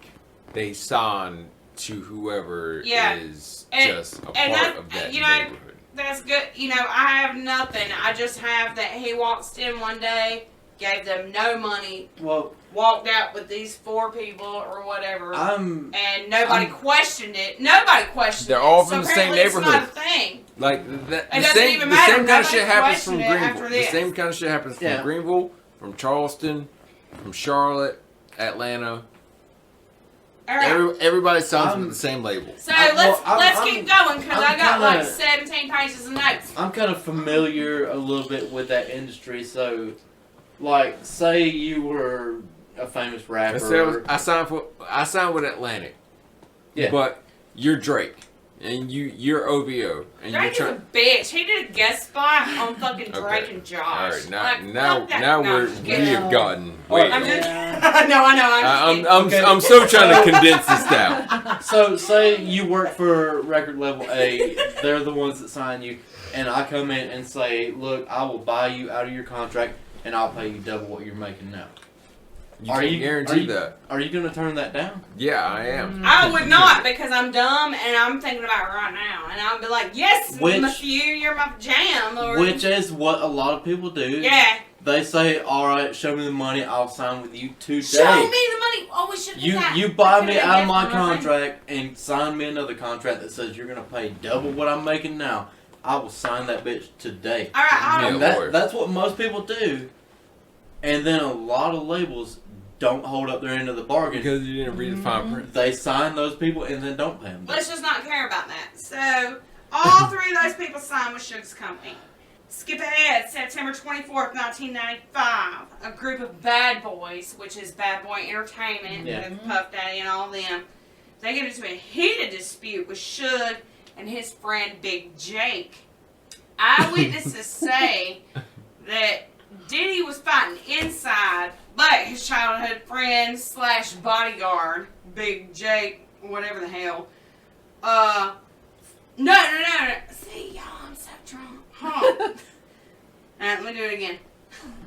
they sign to whoever Yeah. is And- just a and part that- of that you know, neighborhood. That's good. You know, I have nothing. I just have that he waltzed in one day, gave them no money, well, walked out with these 4 people or whatever. I'm And nobody questioned it. Nobody questioned They're it. all So from the same apparently it's not neighborhood. a thing. Like that, It the doesn't same, even the matter. same kind of Nobody shit happens from questioned it Greenville. after The this. same kind of shit happens from Yeah. Greenville, from Charleston, from Charlotte, Atlanta. All right. Everybody signs with the same label. So I'm- let's well, I'm- keep going because I I'm got like kinda- 17 pages of notes. I'm kind of familiar a little bit with that industry. So, like, say you were a famous rapper. I signed with Atlantic. Yeah. But you're Drake, and you're OVO, and Drake is you're a trying. bitch. He did a guest spot on fucking Drake Okay. and Josh. All right, Like, now fuck that. now No, we I'm just kidding. have gotten Oh, way. I'm over. just, Yeah. no, I know. I'm just I'm kidding. I'm so trying to condense this down. So, say you work for record label A, they're the ones that sign you, and I come in and say, look, I will buy you out of your contract, and I'll pay you double what you're making now. You Are can you- guarantee are you- that? Are you going to turn that down? Yeah, I am. I would not because I'm dumb and I'm thinking about it right now. And I'll be like, yes, Which- monsieur, you're my jam. Or, Which is what a lot of people do. yeah. They say, all right, show me the money, I'll sign with you today. Show me the money. Oh, we should do that. You buy That me could've out of been my different, I think. contract and sign me another contract that says you're going to pay double what I'm making now. I will sign that bitch today. All right, Yeah. I'll, And that's what most people do. And then a lot of labels don't hold up their end of the bargain. Because you didn't read the fine print. They sign those people and then don't pay them. let's just not care about that. So, all 3 of those people signed with Suge's company. Skip ahead, September 24th, 1995. A group of bad boys, which is Bad Boy Entertainment, Yeah. with Puff Daddy and all them, they get into a heated dispute with Suge and his friend Big Jake. Eyewitnesses say that Diddy was fighting inside, but his childhood friend / bodyguard, Big Jake, whatever the hell, no. See, y'all, I'm so drunk. Huh. Alright, let me do it again.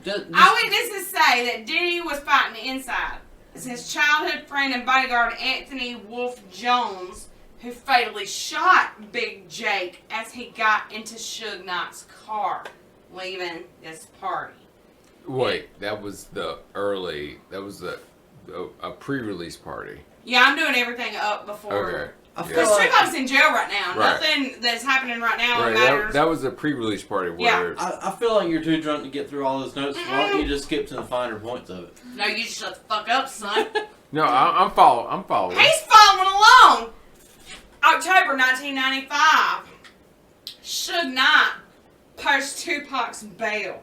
Eyewitnesses say that Diddy was fighting inside. It's his childhood friend and bodyguard Anthony Wolf Jones who fatally shot Big Jake as he got into Suge Knight's car, leaving this party. Wait, that was a pre-release party. Yeah, I'm doing everything up before. Okay. I feel Because like, Tupac's in jail right now. Right. Nothing that's happening right now Right, matters. that was a pre-release party where I feel like you're too drunk to get through all those notes. Why don't you just skip to the finer points of it? No, you just shut the fuck up, son. no, I'm following. He's following along. October 1995. Suge Knight posts Tupac's bail.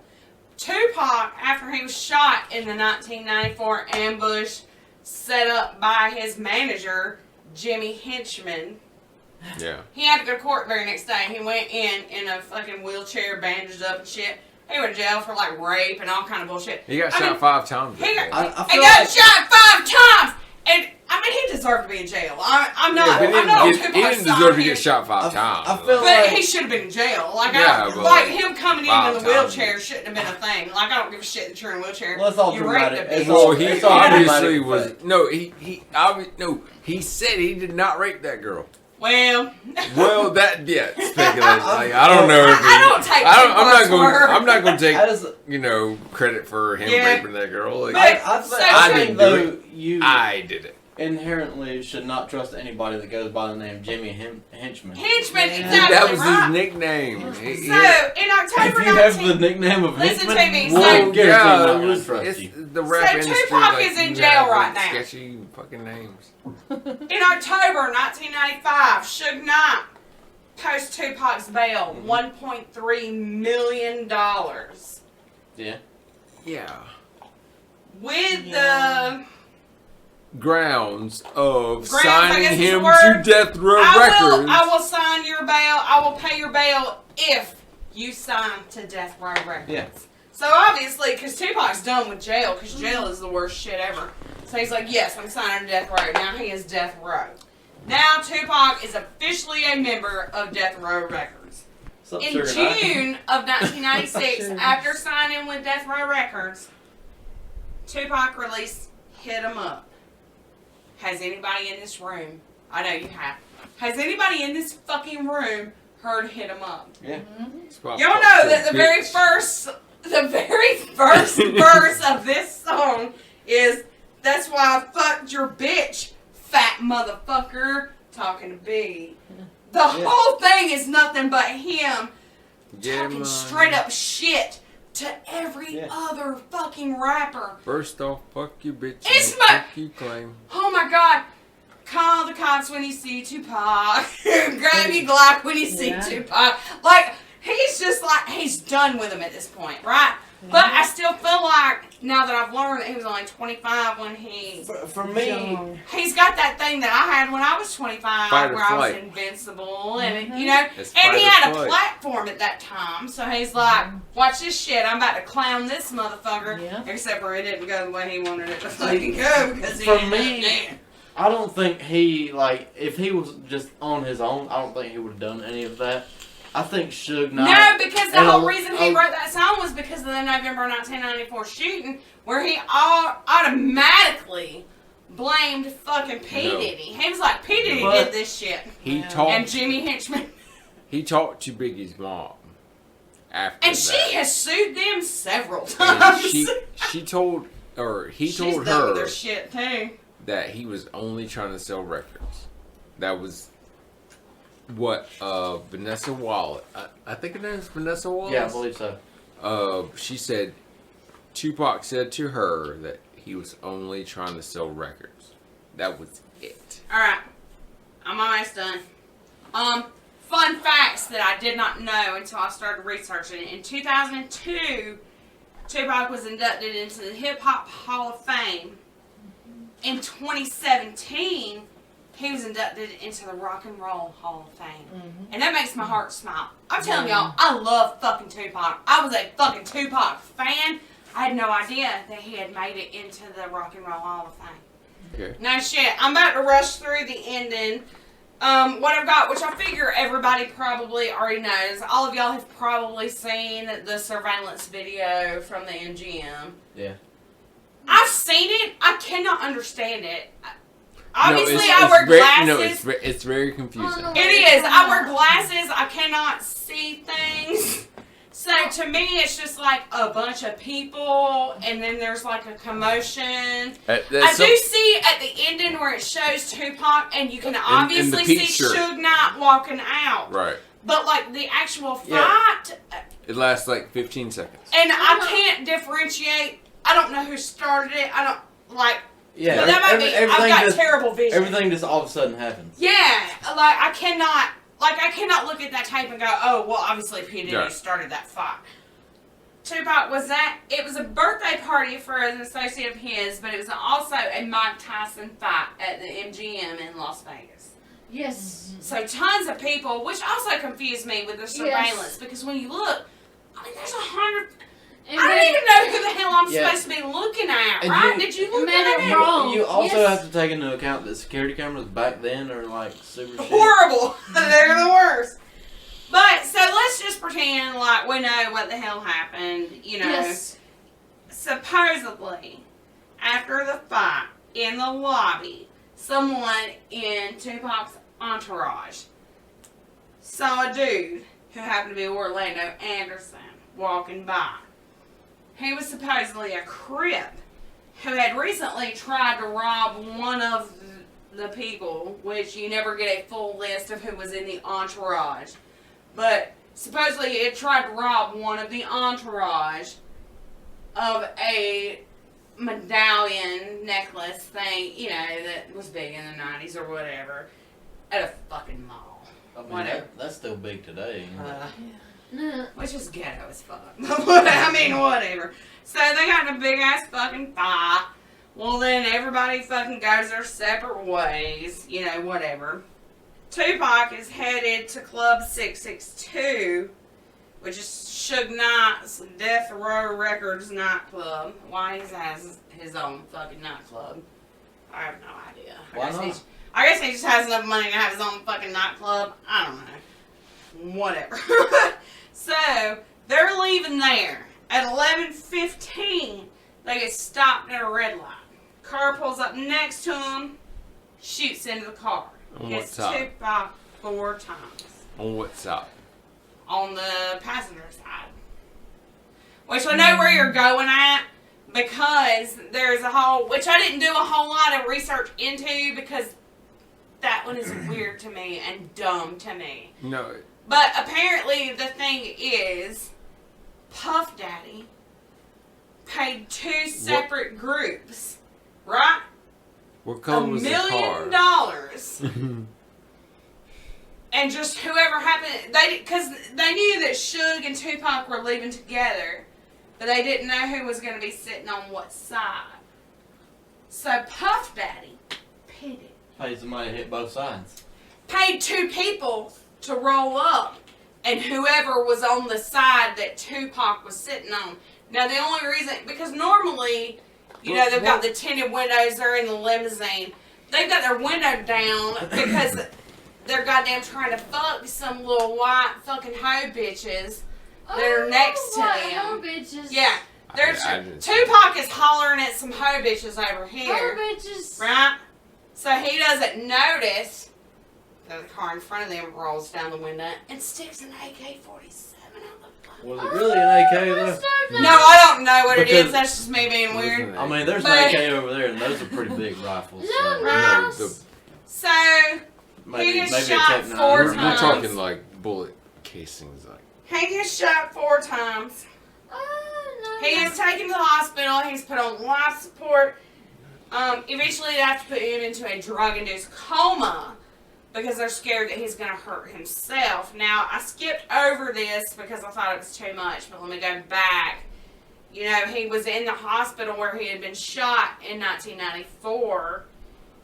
Tupac, after he was shot in the 1994 ambush set up by his manager, Jimmy Henchman, Yeah. he had to go to court the very next day. He went in a fucking wheelchair, bandaged up and shit. He went to jail for like rape and all kind of bullshit. He got I shot mean, 5 times. he got- I He feel got like shot 5 times! And, I mean, he deserved to be in jail. I'm not Yeah, but I'm not on he Tupac's didn't side deserve to here. get shot 5 times. I feel But like he should have been in jail. Like, Yeah, but like him coming in 5 the times. wheelchair shouldn't have been a thing. Like, I don't give a shit that you're in a wheelchair. Let's all you dramatic. raped a It's bitch. all- Well, he it's all obviously dramatic was effect. he said he did not rape that girl. Well, Well, that speculation. Like, I don't know if I don't take I'm not Tupac's going. word. I'm not going to take As, credit for him Yeah. raping that girl. Like, But- I I think didn't do though you I did it. inherently should not trust anybody that goes by the name Jimmy Henchman. Henchman, Yeah. exactly That was right. his nickname. So, in October If you have 19... the nickname of Listen Henchman, to me, we'll so- guarantee yeah, not it gonna was, trust it's you. the rap So industry. Tupac like, is in you jail have, right now. Sketchy fucking names. In October 1995, Suge Knight posts Tupac's bail, $1.3 million. Yeah. Yeah. with the grounds of I signing guess is him the word. to Death Row Records. I will sign your bail. I will pay your bail if you sign to Death Row Records. Yeah. So obviously, because Tupac's done with jail, because jail is the worst shit ever. So he's like, yes, I'm signing to Death Row. Now he is Death Row. Now Tupac is officially a member of Death Row Records. In June of 1996, after signing with Death Row Records, Tupac released Hit 'Em Up. Has anybody in this room, I know you have, has anybody in this fucking room heard Hit 'Em Up? Yeah. Y'all know that the very first verse of this song is, that's why I fucked your bitch, fat motherfucker, talking to B. The whole thing is nothing but him talking straight up shit to every other fucking rapper. First off, fuck you, bitch. It's my... You claim. Oh my god. Call the cops when you see Tupac. Grab your Glock when you see Tupac. Like, he's just like, he's done with him at this point, right? But I still feel like, now that I've learned that he was only 25 when he... For me... He's got that thing that I had when I was 25, Fight or where I was flight. invincible, and, you know, It's and he fight or had a flight. platform at that time, so he's like, watch this shit, I'm about to clown this motherfucker, except for it didn't go the way he wanted it to fucking go, because he For ended me- up dead. I don't think he, like, if he was just on his own, I don't think he would have done any of that. I think Suge Knight... No, because the and whole a- reason he wrote that song was because of the November 1994 shooting, where he automatically blamed fucking P. No. Diddy. He was like, P. Diddy But- did this shit. He And talked. Jimmy Hinchman. He talked to Biggie's mom. After And that. she has sued them several And times. she told, or he She's told done with her their shit too. that he was only trying to sell records. That was what Vanessa Wallace, I think her name is Vanessa Wallace. Yeah, I believe so. She said Tupac said to her that he was only trying to sell records. That was it. Alright. I'm almost done. Fun facts that I did not know until I started researching it. In 2002, Tupac was inducted into the Hip Hop Hall of Fame. In 2017, he was inducted into the Rock and Roll Hall of Fame. And that makes my heart smile. I'm telling y'all, I love fucking Tupac. I was a fucking Tupac fan. I had no idea that he had made it into the Rock and Roll Hall of Fame. Okay. No shit. I'm about to rush through the ending. What I've got, which I figure everybody probably already knows. All of y'all have probably seen the surveillance video from the MGM. Yeah. I've seen it. I cannot understand it. Obviously, no, I wear glasses. No, it's very confusing. Oh, It is. I wear glasses. I cannot see things. So to me, it's just like a bunch of people, and then there's like a commotion. I do see at the ending where it shows Tupac, and you can obviously see shirt. Suge Knight walking out. Right. But like the actual fight, It lasts like 15 seconds. and I can't differentiate. I don't know who started it. I don't like. Yeah, But that might be. I've got just, terrible vision. everything just all of a sudden happens. Yeah, like I cannot look at that tape and go, oh, well, obviously P. Diddy Yeah. started that fight. Tupac was that. It was a birthday party for an associate of his, but it was also a Mike Tyson fight at the MGM in Las Vegas. Yes. So tons of people, which also confused me with the surveillance, because when you look, I mean, there's 100. And I don't even know who the hell I'm Yeah. supposed to be looking at, And right? you- Did you look Man, at I'm it? wrong. You also Yes. have to take into account that security cameras back then are like super shit. Horrible. They're the worst. But, so let's just pretend like we know what the hell happened, you know. Yes. Supposedly, after the fight, in the lobby, someone in Tupac's entourage saw a dude who happened to be Orlando Anderson walking by. He was supposedly a Crip who had recently tried to rob one of the people, which you never get a full list of who was in the entourage. But supposedly it tried to rob one of the entourage of a medallion necklace thing, you know, that was big in the 90s or whatever, at a fucking mall. I mean, Whatever. that's still big today. No. Which is ghetto as fuck. I mean, whatever. So they got in a big ass fucking fight. Well, then everybody fucking goes their separate ways. You know, whatever. Tupac is headed to Club 662, which is Suge Knight's Death Row Records nightclub. Why he has his own fucking nightclub, I have no idea. Why not? I guess he just has enough money to have his own fucking nightclub. I don't know. Whatever. So, they're leaving there. At 11:15, they get stopped at a red light. Car pulls up next to them, shoots into the car. On Gets what side? Tupac 4 times. On what side? On the passenger side. Which I know where you're going at, because there's a whole, which I didn't do a whole lot of research into, because that one is weird to me and dumb to me. No. But apparently the thing is, Puff Daddy paid 2 separate groups, right? What color $1 was the million car? And just whoever happened, because they knew that Suge and Tupac were leaving together, but they didn't know who was going to be sitting on what side. So Puff Daddy pitted. Pays the money to hit both sides. Paid 2 people to roll up, and whoever was on the side that Tupac was sitting on. Now the only reason, because normally, you know, they've got the tinted windows, they're in the limousine. They've got their window down because they're goddamn trying to fuck some little white fucking hoe bitches that are next to what, them. hoe bitches. Yeah. They're I didn't see Tupac is hollering at some hoe bitches over Hoe here. bitches. Right? So he doesn't notice that the car in front of them rolls down the window and sticks an AK-47 out the fucking. Was it really an AK though? No, I don't know what it Because- is. That's just me being weird. I mean, there's But- an AK over there, and those are pretty big rifles. So No. the, So maybe, He gets maybe shot a Tech 9. 4 we're times. talking like bullet casings, like. he gets shot 4 times. Oh, no. He is taken to the hospital. He's put on life support. Eventually, they have to put him into a drug-induced coma because they're scared that he's going to hurt himself. Now, I skipped over this because I thought it was too much, but let me go back. You know, he was in the hospital where he had been shot in 1994,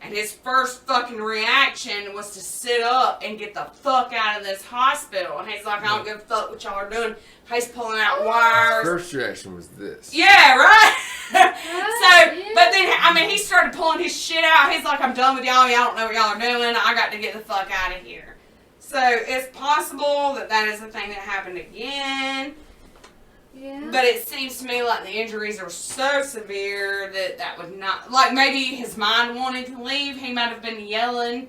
and his first fucking reaction was to sit up and get the fuck out of this hospital. And he's like, I don't give a fuck what y'all are doing. He's pulling out wires. First reaction was this. Yeah, right? So, yeah. but then, I mean, he started pulling his shit out. He's like, I'm done with y'all. Y'all don't know what y'all are doing. I got to get the fuck out of here. So, it's possible that that is the thing that happened again. Yeah. But it seems to me like the injuries are so severe that that would not... Like, maybe his mind wanted to leave. He might have been yelling.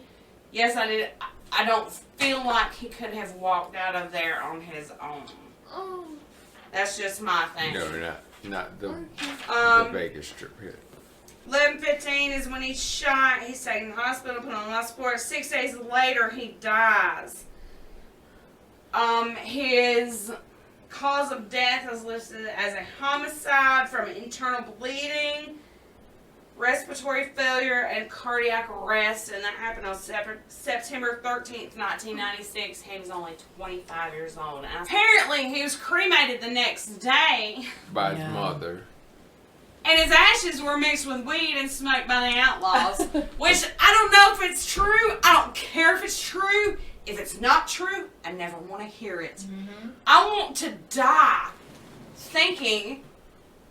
Yes, I did. I don't feel like he could have walked out of there on his own. Oh. That's just my thing. No, not the Um, Vegas trip here. 11:15 is when he's shot. He's taken to the hospital, put on life support. 6 days later, he dies. His cause of death is listed as a homicide from internal bleeding, respiratory failure, and cardiac arrest, and that happened on September 13th, 1996. He was only 25 years old. And apparently, he was cremated the next day. By his Yeah. mother. And his ashes were mixed with weed and smoked by the outlaws. Which, I don't know if it's true. I don't care if it's true. If it's not true, I never want to hear it. Mm-hmm. I want to die thinking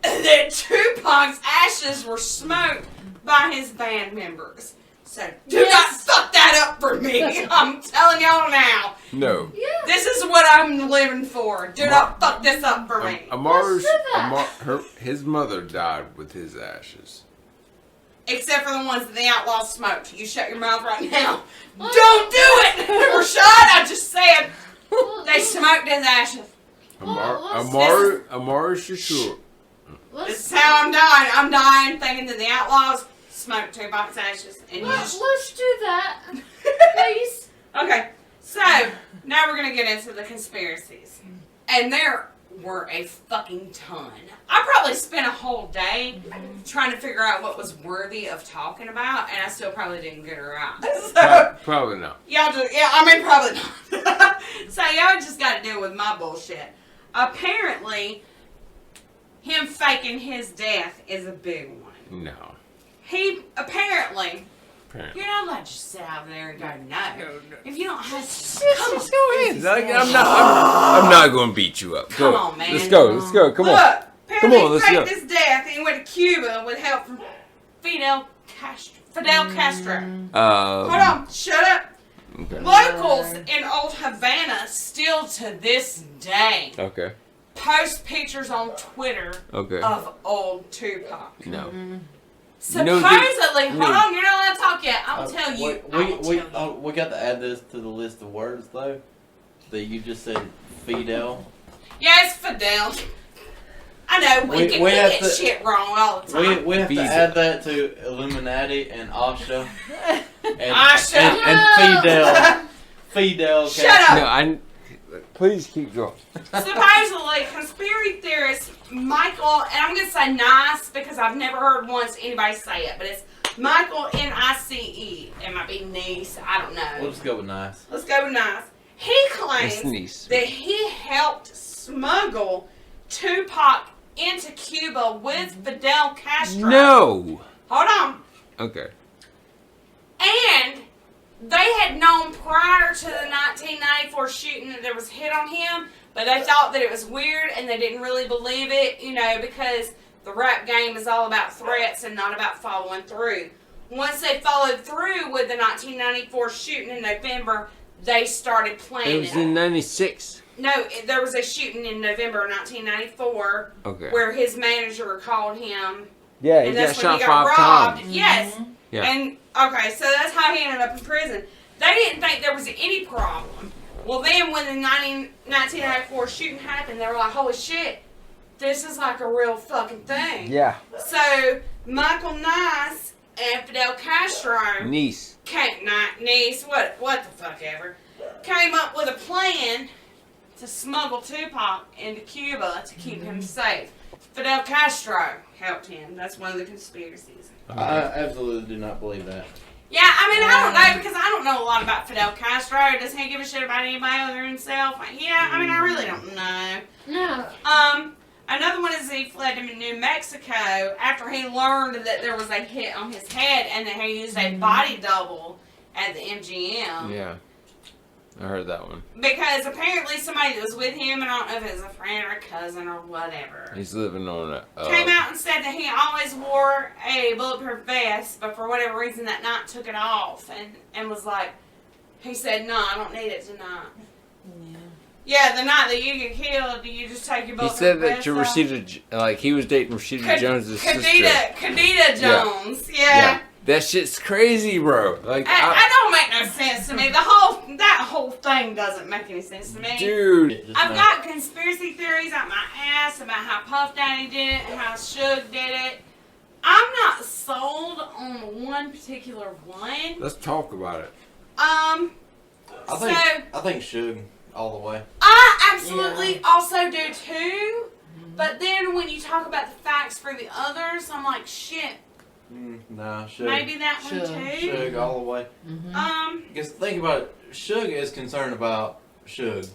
that Tupac's ashes were smoked by his band members. So, do not fuck that up for me. I'm telling y'all now. No. Yeah. This is what I'm living for. Do not fuck this up for me. His mother died with his ashes. Except for the ones that the outlaws smoked. You shut your mouth right now. Don't do it! Rashad, I just said they smoked his ashes. Amar Shashur. This is how I'm dying. I'm dying thinking that the outlaws smoked Tupac's ashes. And you just... Let's do that. Please. Okay, so now we're going to get into the conspiracies. And they're were a fucking ton. I probably spent a whole day trying to figure out what was worthy of talking about, and I still probably didn't get her out. So, Probably not. y'all just, probably not. So y'all just got to deal with my bullshit. Apparently, him faking his death is a big one. No. He apparently. You're not allowed to just sit out there and go, no. If you don't have to, come on. Go ahead. I'm not going to beat you up. Come on, man. Let's go. Come on. Look, apparently Come on, let's he go. faked his death and he went to Cuba with help from Fidel Castro. Hold on, shut up. Okay. Locals in Old Havana still to this day Okay. post pictures on Twitter Okay. of old Tupac. No. Supposedly, hold on, you're not allowed to talk yet. I'll tell you. We got to add this to the list of words though. That you just said Fidel. Yeah, it's Fidel. I know we get shit wrong all the time. We have to add that to Illuminati and Asha and Asha. and Fidel. Fidel. Shut up. No, please keep going. Supposedly, conspiracy theorist Michael, and I'm going to say Nice because I've never heard once anybody say it, but it's Michael Nice. It might be Nice. I don't know. We'll just go with Nice. Let's go with Nice. He claims that he helped smuggle Tupac into Cuba with Fidel Castro. No. Hold on. Okay. And they had known prior to the 1994 shooting that there was a hit on him, but they thought that it was weird and they didn't really believe it, because the rap game is all about threats and not about following through. Once they followed through with the 1994 shooting in November, they started planning. It was in 96. No, there was a shooting in November of 1994 where his manager called him. Yeah, and that's when he got robbed. times. Yes. Yeah. And, okay, so that's how he ended up in prison. They didn't think there was any problem. Well, then when the 1994 shooting happened, they were like, holy shit, this is like a real fucking thing. Yeah. So, Michael Nice and Fidel Castro Nice. what the fuck ever, came up with a plan to smuggle Tupac into Cuba to keep him safe. Fidel Castro helped him. That's one of the conspiracies. I absolutely do not believe that. Yeah, I don't know because I don't know a lot about Fidel Castro. Does he give a shit about anybody other than himself? Yeah, I really don't know. No. Another one is he fled to New Mexico after he learned that there was a hit on his head and that he used a body double at the MGM. Yeah. I heard that one. Because apparently somebody that was with him, and I don't know if it was a friend or a cousin or whatever, He's living on a... came out and said that he always wore a bulletproof vest, but for whatever reason that night took it off and was like, he said, no, I don't need it tonight. Yeah, the night that you get killed, do you just take your He bulletproof said that vest to off? Rashida, he was dating Rashida Jones' sister. Kadita Jones, yeah. That shit's crazy, bro. Like, I don't make no sense to me. That whole thing doesn't make any sense to me. dude. I've got conspiracy theories out my ass about how Puff Daddy did it and how Suge did it. I'm not sold on one particular one. Let's talk about it. I think Suge all the way. I absolutely also do too. But then when you talk about the facts for the others, I'm like, shit. Nah, Suge. Maybe that one too. Suge all the way. Because think about it, Suge is concerned about Suge.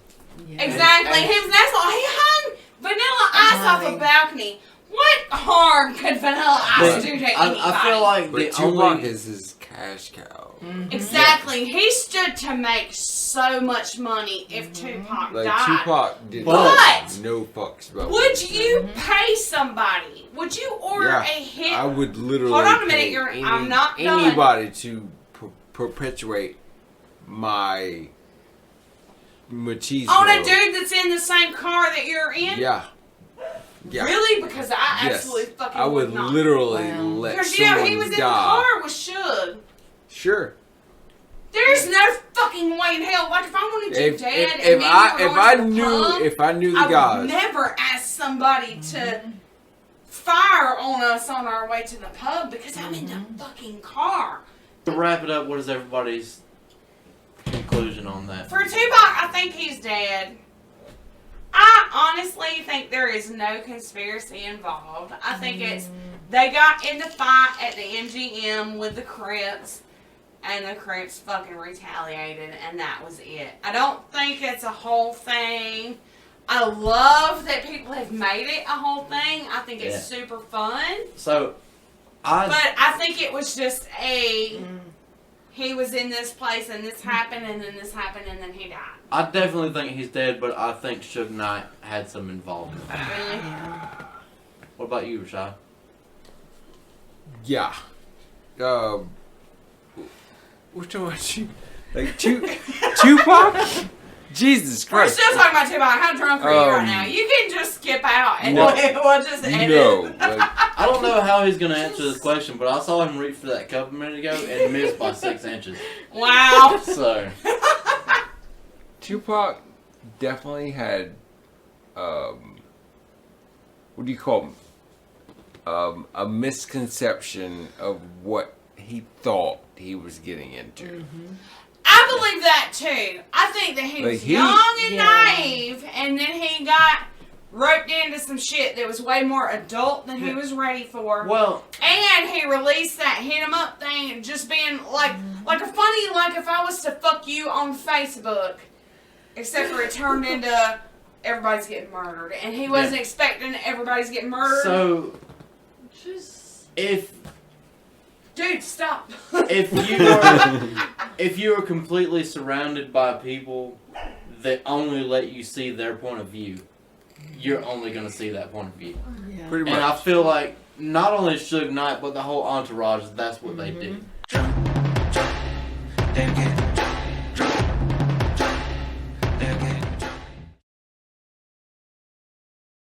Yeah. Exactly. That's why he hung Vanilla Ice off a balcony. What harm could Vanilla Ice do to anybody? I feel like but Tupac is his cash cow. Exactly. He stood to make so much money if Tupac died. Tupac did no fucks about. Would you pay somebody? Would you order a hit? I would literally. Hold on a minute. I'm not done. Anybody to perpetuate my machismo. On a dude that's in the same car that you're in? Yeah. Really? Because I absolutely fucking I would not. literally let because someone he was in the die. car with Suge. Sure. There's no fucking way in hell. Like if I wanted you dead and if I knew the guys, I would never ask somebody to fire on us on our way to the pub because I'm in the fucking car. To wrap it up, what is everybody's conclusion on that? For Tupac, I think he's dead. I honestly think there is no conspiracy involved. I think it's they got in the fight at the MGM with the Crips, and the Crips fucking retaliated, and that was it. I don't think it's a whole thing. I love that people have made it a whole thing. I think it's super fun. So, But I think it was just he was in this place and this happened and then this happened and then he died. I definitely think he's dead, but I think Suge Knight had some involvement. Really? What about you, Rashad? Yeah. Which one was you? Like Tupac? Jesus We're Christ. still talking about Tupac. How drunk are you right now? You can just skip out and No. we'll just edit. No. Like, I don't know how he's going to answer this question, but I saw him reach for that cup a minute ago and missed by 6 inches. Wow. So, Tupac definitely had, what do you call them? A misconception of what he thought he was getting into. I believe that too. I think that he was young and naive, and then he got roped into some shit that was way more adult than he was ready for. well, And he released that hit 'em up thing, and just being like a funny, like if I was to fuck you on Facebook, except for it turned into everybody's getting murdered, and he wasn't expecting everybody's getting murdered. so if Dude, stop. if you are completely surrounded by people that only let you see their point of view, you're only going to see that point of view. Yeah. Pretty And I much. feel like not only Suge Knight, but the whole entourage, that's what they do. Then get